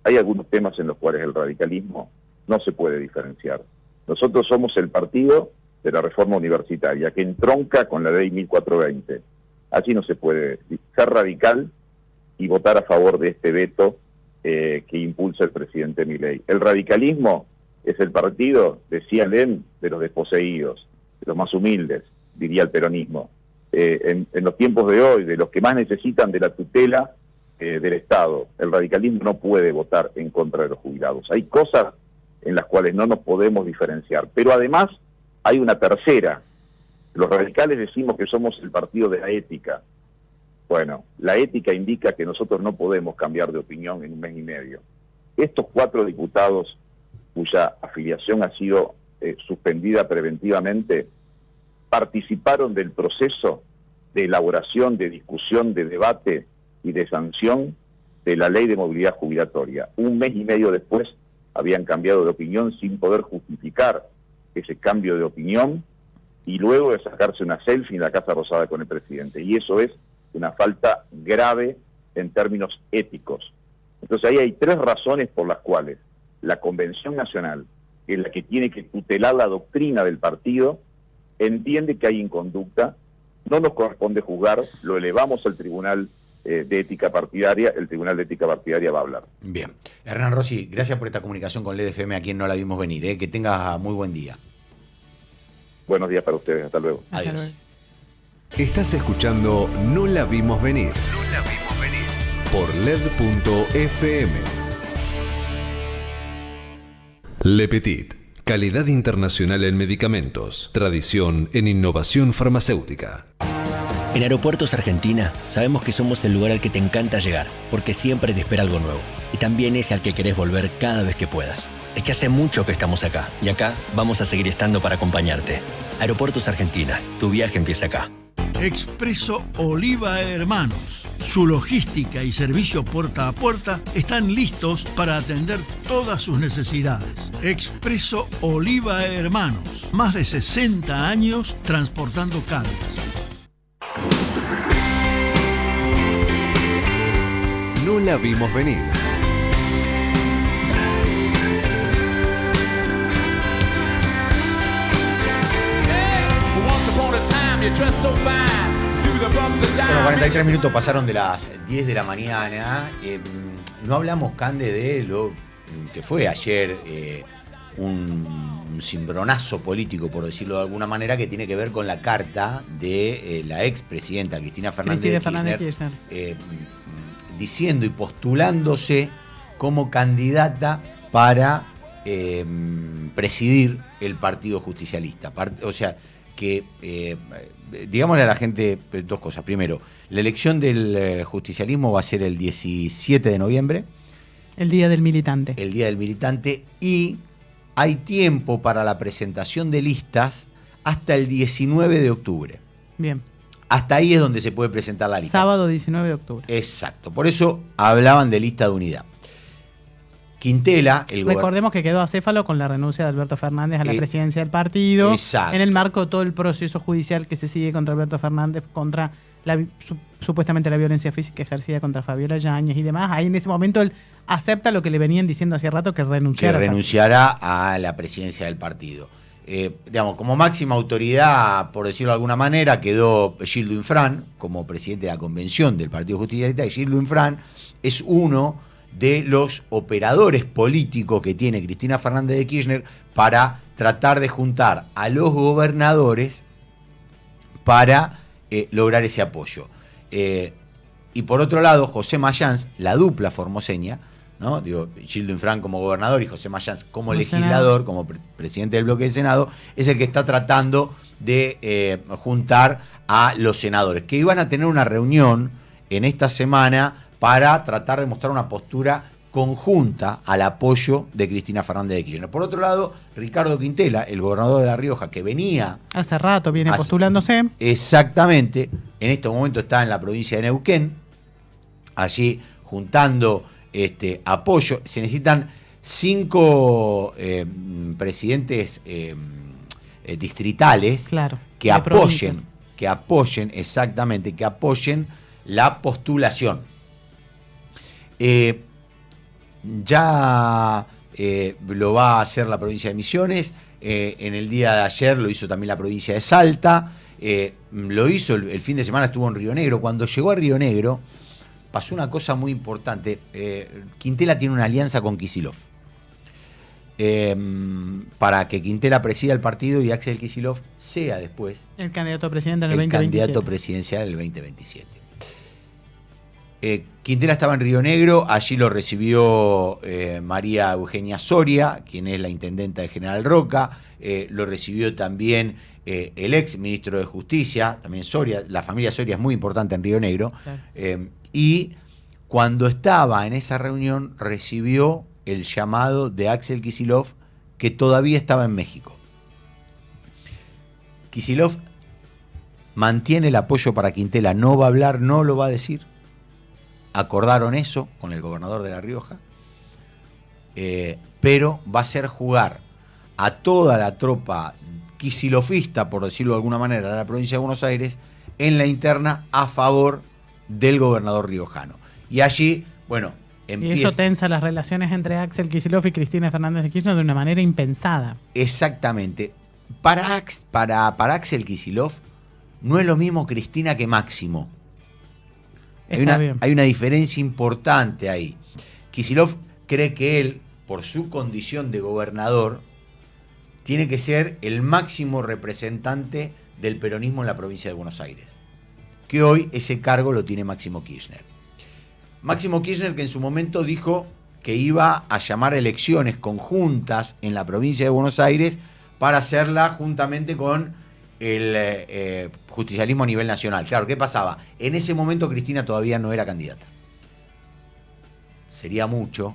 en los cuales el radicalismo no se puede diferenciar. Nosotros somos el partido de la reforma universitaria, que entronca con la ley 1420. Así no se puede ser radical y votar a favor de este veto que impulsa el presidente Milei. El radicalismo es el partido, decía Lenin, de los desposeídos, de los más humildes, diría el peronismo. En los tiempos de hoy, de los que más necesitan de la tutela del Estado. El radicalismo no puede votar en contra de los jubilados. Hay cosas en las cuales no nos podemos diferenciar. Pero además hay una tercera. Los radicales decimos que somos el partido de la ética. Bueno, la ética indica que nosotros no podemos cambiar de opinión en un mes y medio. Estos 4 diputados cuya afiliación ha sido suspendida preventivamente participaron del proceso de elaboración, de discusión, de debate y de sanción de la ley de movilidad jubilatoria. Un mes y medio después habían cambiado de opinión sin poder justificar ese cambio de opinión, y luego de sacarse una selfie en la Casa Rosada con el presidente. Y eso es una falta grave en términos éticos. Entonces ahí hay 3 razones por las cuales la Convención Nacional, que es la que tiene que tutelar la doctrina del partido, entiende que hay inconducta, no nos corresponde juzgar, lo elevamos al Tribunal de Ética Partidaria, el Tribunal de Ética Partidaria va a hablar. Bien. Hernán Rossi, gracias por esta comunicación con LED FM, a quien no la vimos venir. Que tengas muy buen día. Buenos días para ustedes, hasta luego. Adiós. Estás escuchando No la vimos venir. No la vimos venir. Por LED.fm. Le Petit. Calidad internacional en medicamentos. Tradición en innovación farmacéutica. En Aeropuertos Argentina sabemos que somos el lugar al que te encanta llegar, porque siempre te espera algo nuevo. Y también es al que querés volver cada vez que puedas. Es que hace mucho que estamos acá, y acá vamos a seguir estando para acompañarte. Aeropuertos Argentina, tu viaje empieza acá. Expreso Oliva Hermanos. Su logística y servicio puerta a puerta están listos para atender todas sus necesidades. Expreso Oliva Hermanos. Más de 60 años transportando cargas. No la vimos venir. Bueno, 43 minutos pasaron de las 10 de la mañana. No hablamos, Cande, de lo que fue ayer un cimbronazo político, por decirlo de alguna manera, que tiene que ver con la carta de la expresidenta Cristina Fernández de Kirchner, diciendo y postulándose como candidata para presidir el Partido Justicialista. O sea, que digámosle a la gente 2 cosas. Primero, la elección del justicialismo va a ser el 17 de noviembre. El Día del Militante. El Día del Militante. Y hay tiempo para la presentación de listas hasta el 19 de octubre. Bien. Hasta ahí es donde se puede presentar la lista. Sábado 19 de octubre. Exacto. Por eso hablaban de lista de unidad. Quintela, recordemos que quedó acéfalo con la renuncia de Alberto Fernández a la presidencia del partido. Exacto. En el marco de todo el proceso judicial que se sigue contra Alberto Fernández, contra supuestamente la violencia física ejercida contra Fabiola Yáñez y demás. Ahí en ese momento él acepta lo que le venían diciendo hace rato, que renunciará a la presidencia del partido. Digamos, como máxima autoridad, por decirlo de alguna manera, quedó Gildo Infran como presidente de la convención del Partido Justicialista, y Gildo Infran es uno de los operadores políticos que tiene Cristina Fernández de Kirchner para tratar de juntar a los gobernadores para lograr ese apoyo. Y por otro lado, José Mayans, la dupla formoseña, ¿no? Digo, Gildo Infran como gobernador y José Mayans como legislador, como presidente del bloque del Senado, es el que está tratando de juntar a los senadores, que iban a tener una reunión en esta semana para tratar de mostrar una postura conjunta al apoyo de Cristina Fernández de Kirchner. Por otro lado, Ricardo Quintela, el gobernador de La Rioja, que venía... Hace rato viene postulándose. Exactamente, en este momento está en la provincia de Neuquén, allí juntando apoyo. Se necesitan 5 presidentes distritales, claro, que apoyen la postulación. Ya lo va a hacer la provincia de Misiones, en el día de ayer lo hizo también la provincia de Salta, lo hizo el fin de semana, estuvo en Río Negro. Cuando llegó a Río Negro pasó una cosa muy importante. Quintela tiene una alianza con Kicillof para que Quintela presida el partido y Axel Kicillof sea después el candidato a presidente en el el 2027. candidato presidencial en el 2027. Quintela estaba en Río Negro, allí lo recibió María Eugenia Soria, quien es la intendenta de General Roca, lo recibió también el ex ministro de Justicia, también Soria. La familia Soria es muy importante en Río Negro, claro. Y cuando estaba en esa reunión recibió el llamado de Axel Kicillof, que todavía estaba en México. Kicillof mantiene el apoyo para Quintela, no va a hablar, no lo va a decir. Acordaron eso con el gobernador de La Rioja, pero va a hacer jugar a toda la tropa kicilofista, por decirlo de alguna manera, de la provincia de Buenos Aires, en la interna a favor del gobernador riojano. Y allí, bueno, empieza... Y eso tensa las relaciones entre Axel Kicillof y Cristina Fernández de Kirchner de una manera impensada. Exactamente. Para Axel Kicillof no es lo mismo Cristina que Máximo. Hay una diferencia importante ahí. Kicillof cree que él, por su condición de gobernador, tiene que ser el máximo representante del peronismo en la provincia de Buenos Aires. Que hoy ese cargo lo tiene Máximo Kirchner. Máximo Kirchner, que en su momento dijo que iba a llamar elecciones conjuntas en la provincia de Buenos Aires para hacerla juntamente con el justicialismo a nivel nacional. Claro, ¿qué pasaba? En ese momento Cristina todavía no era candidata. Sería mucho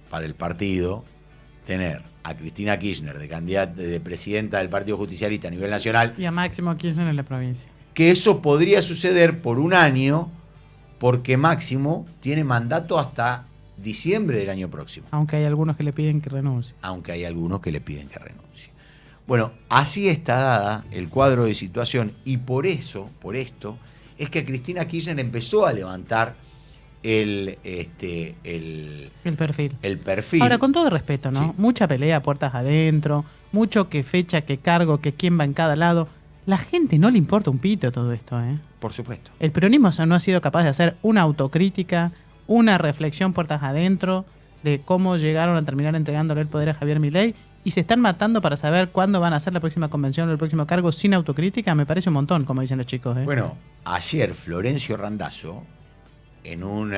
para el partido tener a Cristina Kirchner de candidata, de presidenta del Partido Justicialista a nivel nacional. Y a Máximo Kirchner en la provincia. Que eso podría suceder por un año, porque Máximo tiene mandato hasta diciembre del año próximo. Aunque hay algunos que le piden que renuncie. Bueno, así está dada el cuadro de situación, y por esto, es que Cristina Kirchner empezó a levantar el perfil. Ahora, con todo respeto, ¿no? Sí. Mucha pelea puertas adentro, mucho que fecha, que cargo, que quién va en cada lado. La gente no le importa un pito todo esto, ¿eh? Por supuesto. El peronismo no ha sido capaz de hacer una autocrítica, una reflexión puertas adentro de cómo llegaron a terminar entregándole el poder a Javier Milei, y se están matando para saber cuándo van a hacer la próxima convención o el próximo cargo sin autocrítica. Me parece un montón, como dicen los chicos, ¿eh? Bueno, ayer Florencio Randazzo, en un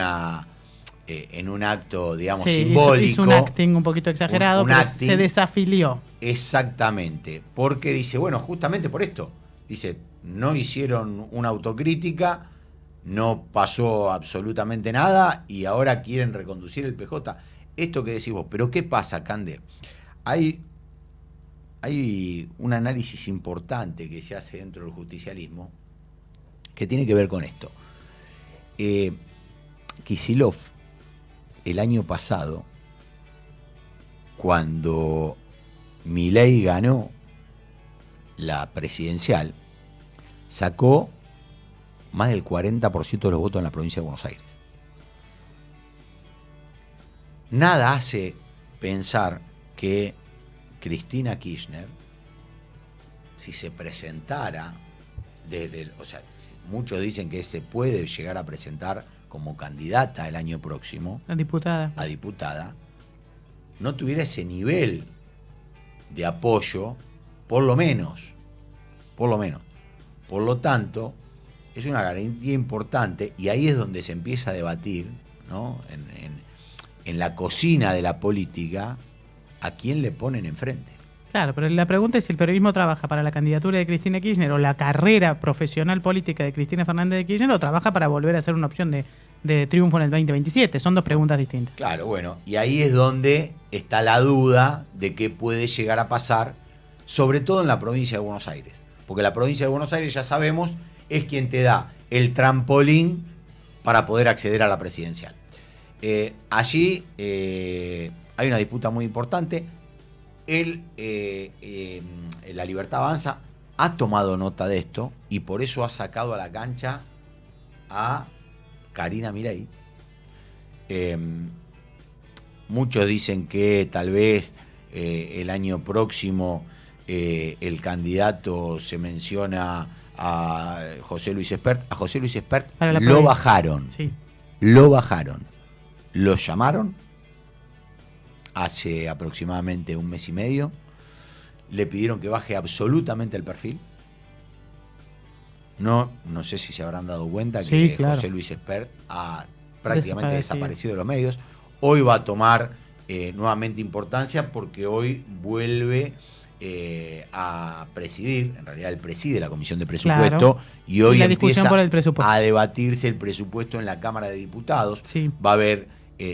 acto, digamos, sí, simbólico. Hizo un acting un poquito exagerado, pero acting, se desafilió. Exactamente, porque dice, bueno, justamente por esto, dice, no hicieron una autocrítica, no pasó absolutamente nada y ahora quieren reconducir el PJ. Esto que decís vos, pero ¿qué pasa, Cande? Hay un análisis importante que se hace dentro del justicialismo que tiene que ver con esto. Kicillof, el año pasado, cuando Milei ganó la presidencial, sacó más del 40% de los votos en la provincia de Buenos Aires. Nada hace pensar que Cristina Kirchner, si se presentara o sea, muchos dicen que se puede llegar a presentar como candidata el año próximo La diputada. a diputada, no tuviera ese nivel de apoyo, por lo menos. Por lo tanto, es una garantía importante y ahí es donde se empieza a debatir, ¿no? En la cocina de la política, a quién le ponen enfrente. Claro, pero la pregunta es si el periodismo trabaja para la candidatura de Cristina Kirchner o la carrera profesional política de Cristina Fernández de Kirchner o trabaja para volver a ser una opción de triunfo en el 2027. Son dos preguntas distintas. Claro, bueno, y ahí es donde está la duda de qué puede llegar a pasar, sobre todo en la provincia de Buenos Aires. Porque la provincia de Buenos Aires, ya sabemos, es quien te da el trampolín para poder acceder a la presidencial. Allí hay una disputa muy importante. La Libertad Avanza ha tomado nota de esto y por eso ha sacado a la cancha a Karina Milei. Muchos dicen que tal vez el año próximo el candidato se menciona a José Luis Espert. A José Luis Espert lo bajaron. Sí. Lo bajaron. Lo llamaron hace aproximadamente un mes y medio. Le pidieron que baje absolutamente el perfil. No sé si se habrán dado cuenta Sí, que claro. José Luis Espert ha prácticamente desaparecido de los medios. Hoy va a tomar nuevamente importancia porque hoy vuelve a presidir, en realidad él preside la Comisión de Presupuesto, Claro. y hoy Y la discusión empieza por el presupuesto. a debatirse el presupuesto en la Cámara de Diputados. Sí. Va a haber,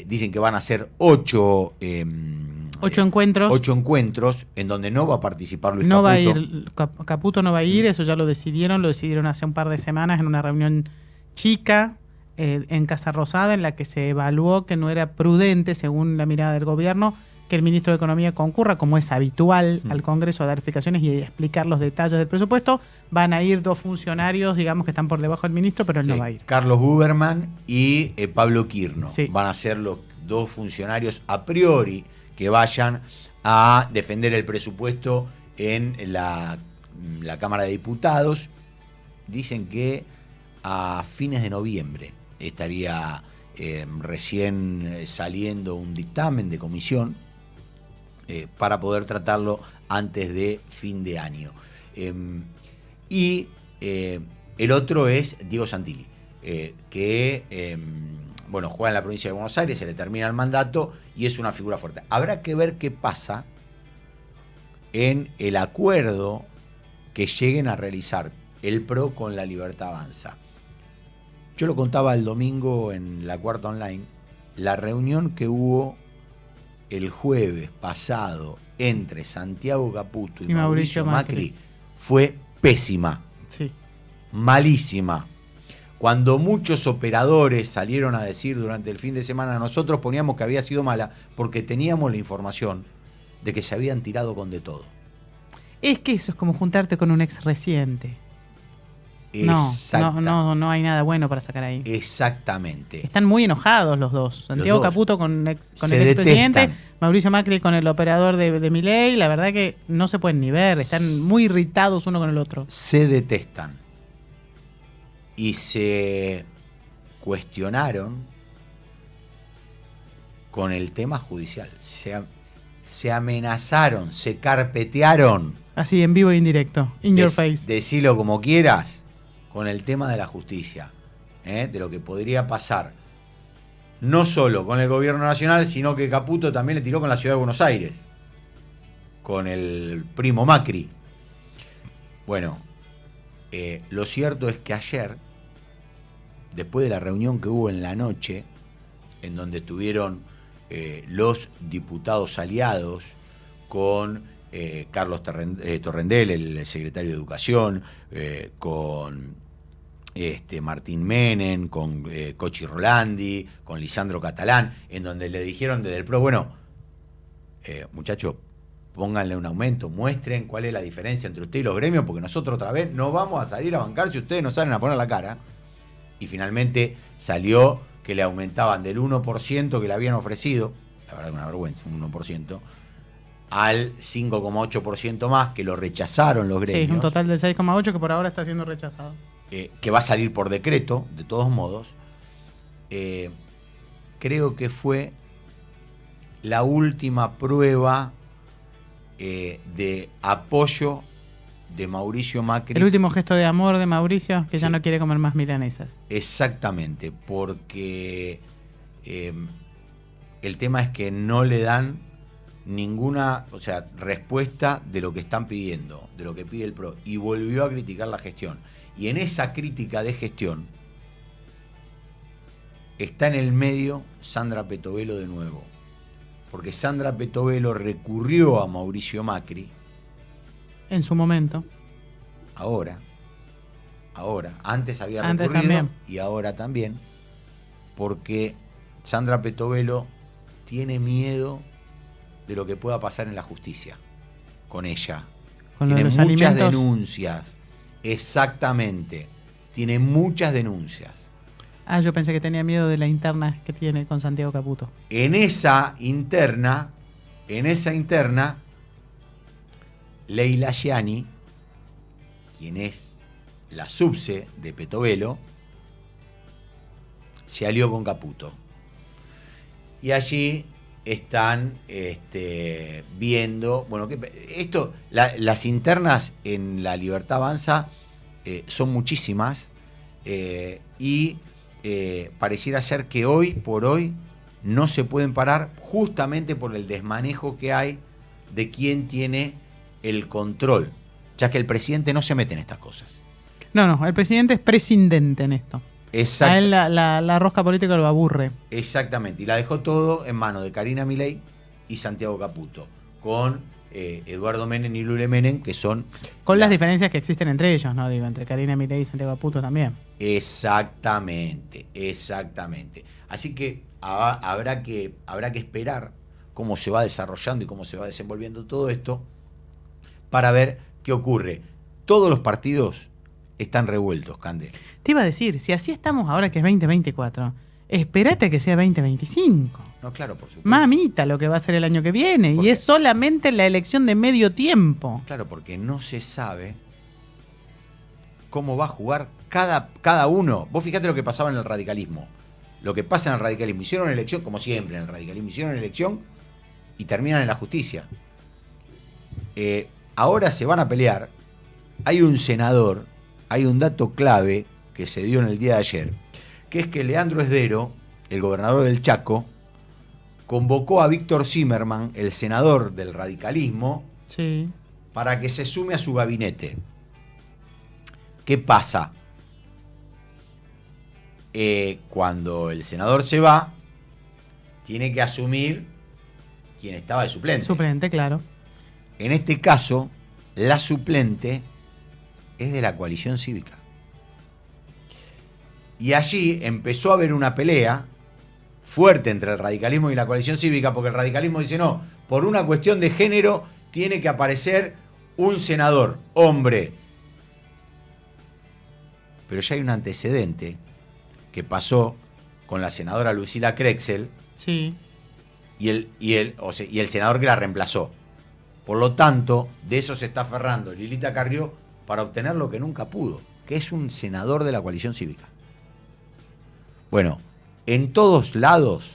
dicen que van a ser 8 encuentros. 8 encuentros en donde no va a participar Luis No Caputo. va a ir, Caputo no va a ir, eso ya lo decidieron hace un par de semanas en una reunión chica en Casa Rosada, en la que se evaluó que no era prudente, según la mirada del gobierno, que el ministro de Economía concurra, como es habitual, al Congreso a dar explicaciones y explicar los detalles del presupuesto. Van a ir 2 funcionarios, digamos, que están por debajo del ministro, pero él no va a ir. Carlos Huberman y Pablo Quirno. Sí. Van a ser los 2 funcionarios a priori que vayan a defender el presupuesto en la Cámara de Diputados. Dicen que a fines de noviembre estaría recién saliendo un dictamen de comisión para poder tratarlo antes de fin de año. Y el otro es Diego Santilli, que juega en la provincia de Buenos Aires, se le termina el mandato y es una figura fuerte. Habrá que ver qué pasa en el acuerdo que lleguen a realizar el PRO con la Libertad Avanza. Yo lo contaba el domingo en La Cuarta Online, la reunión que hubo el jueves pasado entre Santiago Caputo y Mauricio Macri fue pésima, Sí. malísima. Cuando muchos operadores salieron a decir durante el fin de semana, nosotros poníamos que había sido mala porque teníamos la información de que se habían tirado con de todo. Es que eso es como juntarte con un ex reciente. No hay nada bueno para sacar ahí. Exactamente. Están muy enojados los dos. Santiago dos. Caputo con el Se expresidente, detestan. Mauricio Macri con el operador de Milei. La verdad que no se pueden ni ver. Están muy irritados uno con el otro. Se detestan. Y se cuestionaron con el tema judicial. Se amenazaron, se carpetearon. Así, en vivo e indirecto. In your face. Decilo como quieras, con el tema de la justicia, de lo que podría pasar, no solo con el gobierno nacional, sino que Caputo también le tiró con la ciudad de Buenos Aires, con el primo Macri. Bueno, lo cierto es que ayer, después de la reunión que hubo en la noche, en donde estuvieron los diputados aliados con Carlos Torrendel, el secretario de Educación, con Martín Menem, con Cochi Rolandi, con Lisandro Catalán, en donde le dijeron desde el PRO, bueno, muchachos, pónganle un aumento, muestren cuál es la diferencia entre usted y los gremios, porque nosotros otra vez no vamos a salir a bancar si ustedes no salen a poner la cara. Y finalmente salió que le aumentaban del 1% que le habían ofrecido, la verdad una vergüenza, un 1%, al 5,8% más, que lo rechazaron los gremios. Sí, un total del 6,8 que por ahora está siendo rechazado. Que va a salir por decreto, de todos modos. Creo que fue la última prueba de apoyo de Mauricio Macri. El último gesto de amor de Mauricio, que ya Sí. no quiere comer más milanesas. Exactamente, porque el tema es que no le dan ninguna, respuesta de lo que están pidiendo, de lo que pide el PRO, y volvió a criticar la gestión. Y en esa crítica de gestión está en el medio Sandra Petovelo de nuevo, porque Sandra Petovelo recurrió a Mauricio Macri En su momento. ahora, antes había Antes recurrido también. y ahora también, porque Sandra Petovelo tiene miedo de lo que pueda pasar en la justicia con ella. Con lo de Tiene los muchas alimentos. denuncias, exactamente, tiene muchas denuncias. Ah, yo pensé que tenía miedo de la interna que tiene con Santiago Caputo. En esa interna, Leila Gianni, quien es la subse de Petovelo, se alió con Caputo. Y allí están viendo, bueno, las internas en La Libertad Avanza son muchísimas y pareciera ser que hoy por hoy no se pueden parar justamente por el desmanejo que hay de quién tiene el control, ya que el presidente no se mete en estas cosas. No, el presidente es prescindente en esto. A él la rosca política lo aburre. Exactamente, y la dejó todo en manos de Karina Milei y Santiago Caputo, con Eduardo Menem y Lule Menem, que son... Con las diferencias que existen entre ellos, ¿no? Digo, entre Karina Milei y Santiago Caputo también. Exactamente. Así que habrá que esperar cómo se va desarrollando y cómo se va desenvolviendo todo esto para ver qué ocurre. Todos los partidos están revueltos, Cande. Te iba a decir, si así estamos ahora que es 2024, espérate que sea 2025. No, claro, por supuesto. Mamita, lo que va a ser el año que viene. ¿Por Y qué? es solamente la elección de medio tiempo. Claro, porque no se sabe cómo va a jugar cada uno. Vos fijate lo que pasaba en el radicalismo. Lo que pasa en el radicalismo. Hicieron elección, como siempre en el radicalismo, hicieron elección y terminan en la justicia. Ahora se van a pelear. Hay un senador, hay un dato clave que se dio en el día de ayer, que es que Leandro Esdero, el gobernador del Chaco, convocó a Víctor Zimmerman, el senador del radicalismo, Sí. para que se sume a su gabinete. ¿Qué pasa? Cuando el senador se va, tiene que asumir quien estaba de suplente. Suplente, claro. En este caso, la suplente es de la coalición cívica. Y allí empezó a haber una pelea fuerte entre el radicalismo y la coalición cívica, porque el radicalismo dice, no, por una cuestión de género tiene que aparecer un senador, hombre. Pero ya hay un antecedente que pasó con la senadora Lucila Krexel Sí. y el senador que la reemplazó. Por lo tanto, de eso se está aferrando Lilita Carrió para obtener lo que nunca pudo, que es un senador de la coalición cívica. Bueno, en todos lados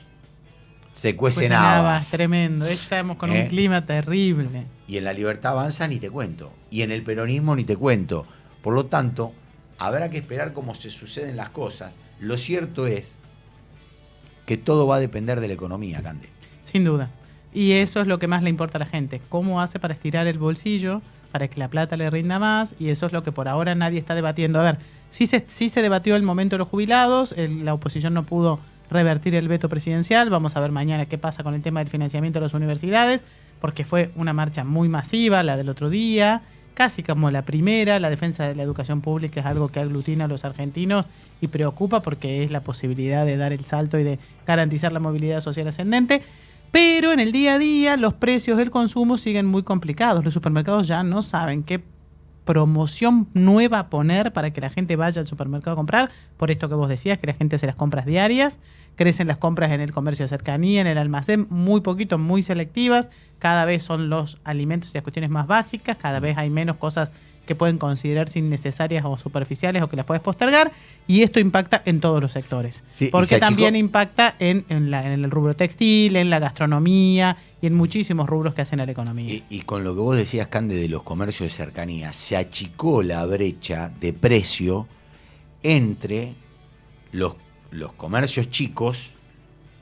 se cuecen habas. Tremendo. Estamos con ¿Eh? un clima terrible. Y en La Libertad Avanza ni te cuento. Y en el peronismo ni te cuento. Por lo tanto, habrá que esperar cómo se suceden las cosas. Lo cierto es que todo va a depender de la economía, Cande. Sin duda. Y eso es lo que más le importa a la gente. ¿Cómo hace para estirar el bolsillo, para que la plata le rinda más? Y eso es lo que por ahora nadie está debatiendo. A ver, sí se debatió el momento de los jubilados, la oposición no pudo revertir el veto presidencial. Vamos a ver mañana qué pasa con el tema del financiamiento de las universidades, porque fue una marcha muy masiva, la del otro día, casi como la primera. La defensa de la educación pública es algo que aglutina a los argentinos y preocupa porque es la posibilidad de dar el salto y de garantizar la movilidad social ascendente. Pero en el día a día los precios del consumo siguen muy complicados. Los supermercados ya no saben qué promoción nueva a poner para que la gente vaya al supermercado a comprar? Por esto que vos decías, que la gente hace las compras diarias, crecen las compras en el comercio de cercanía, en el almacén, muy poquito, muy selectivas, cada vez son los alimentos y las cuestiones más básicas, cada vez hay menos cosas que pueden considerarse innecesarias o superficiales o que las puedes postergar, y esto impacta en todos los sectores. Sí, porque también impacta en el rubro textil, en la gastronomía y en muchísimos rubros que hacen a la economía. Y con lo que vos decías, Cande, de los comercios de cercanía, se achicó la brecha de precio entre los comercios chicos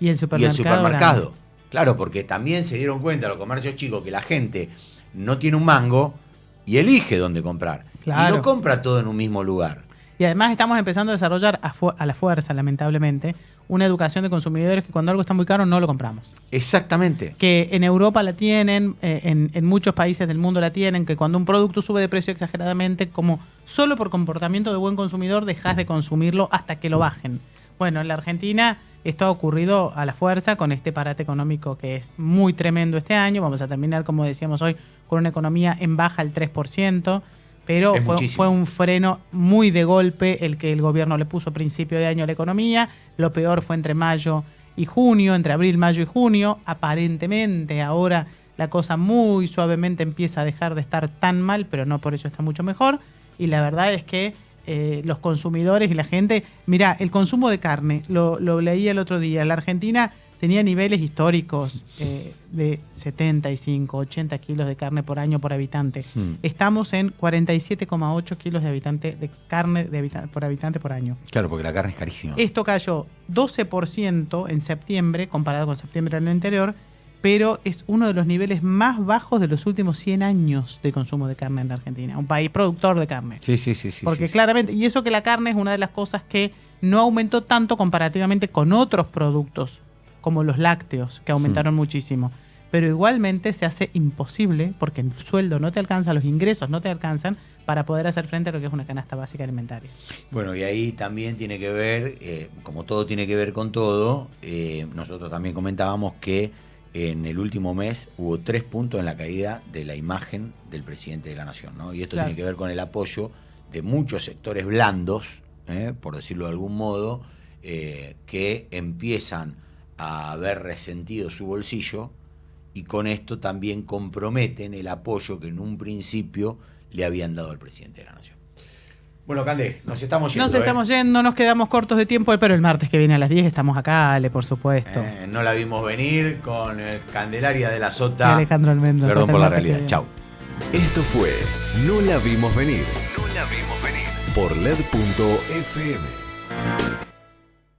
y el supermercado. Grande. Claro, porque también se dieron cuenta los comercios chicos que la gente no tiene un mango y elige dónde comprar. Claro. Y no compra todo en un mismo lugar. Y además estamos empezando a desarrollar a la fuerza, lamentablemente, una educación de consumidores que cuando algo está muy caro no lo compramos. Exactamente. Que en Europa la tienen, en muchos países del mundo la tienen, que cuando un producto sube de precio exageradamente, como solo por comportamiento de buen consumidor dejas de consumirlo hasta que lo bajen. Bueno, en la Argentina esto ha ocurrido a la fuerza con este parate económico que es muy tremendo este año. Vamos a terminar, como decíamos hoy, con una economía en baja al 3%, pero fue un freno muy de golpe el que el gobierno le puso a principio de año a la economía. Lo peor fue entre mayo y junio, entre abril, mayo y junio. Aparentemente ahora la cosa muy suavemente empieza a dejar de estar tan mal, pero no por eso está mucho mejor. Y la verdad es que los consumidores y la gente... Mirá, el consumo de carne, lo leí el otro día, la Argentina tenía niveles históricos de 75, 80 kilos de carne por año por habitante. Estamos en 47,8 kilos de carne por habitante por año. Claro, porque la carne es carísima. Esto cayó 12% en septiembre, comparado con septiembre del año anterior, pero es uno de los niveles más bajos de los últimos 100 años de consumo de carne en la Argentina. Un país productor de carne. Sí. Porque claramente, y eso que la carne es una de las cosas que no aumentó tanto comparativamente con otros productos, como los lácteos, que aumentaron muchísimo. Pero igualmente se hace imposible, porque el sueldo no te alcanza, los ingresos no te alcanzan, para poder hacer frente a lo que es una canasta básica alimentaria. Bueno, y ahí también tiene que ver, como todo tiene que ver con todo, nosotros también comentábamos que en el último mes hubo 3 puntos en la caída de la imagen del presidente de la Nación, ¿no? Y esto tiene que ver con el apoyo de muchos sectores blandos, por decirlo de algún modo, que empiezan a haber resentido su bolsillo y con esto también comprometen el apoyo que en un principio le habían dado al presidente de la Nación. Bueno, Cande, nos estamos yendo. Nos quedamos cortos de tiempo, pero el martes que viene a las 10 estamos acá, Ale, por supuesto. No la vimos venir con Candelaria de la Sota. Y Alejandro Almendros. Perdón por la realidad. Chau. Esto fue No la vimos venir. Por LED.fm.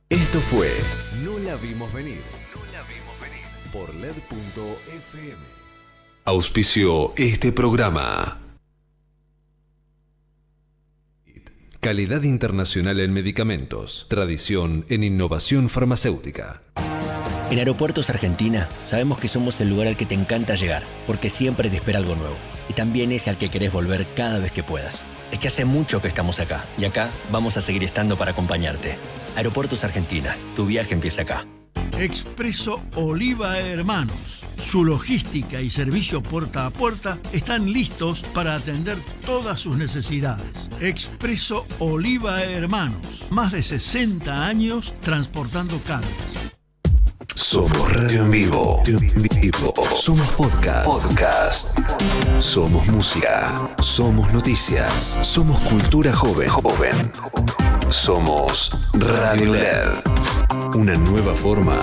Esto fue No la vimos venir. Por LED.fm. Auspició este programa. Calidad internacional en medicamentos. Tradición en innovación farmacéutica. En Aeropuertos Argentina sabemos que somos el lugar al que te encanta llegar, porque siempre te espera algo nuevo. Y también es al que querés volver cada vez que puedas. Es que hace mucho que estamos acá, y acá vamos a seguir estando para acompañarte. Aeropuertos Argentina, tu viaje empieza acá. Expreso Oliva Hermanos. Su logística y servicio puerta a puerta están listos para atender todas sus necesidades. Expreso Oliva Hermanos. Más de 60 años transportando cargas. Somos radio en vivo. Somos podcast. Somos música. Somos noticias. Somos cultura joven. Somos Radio LED. Una nueva forma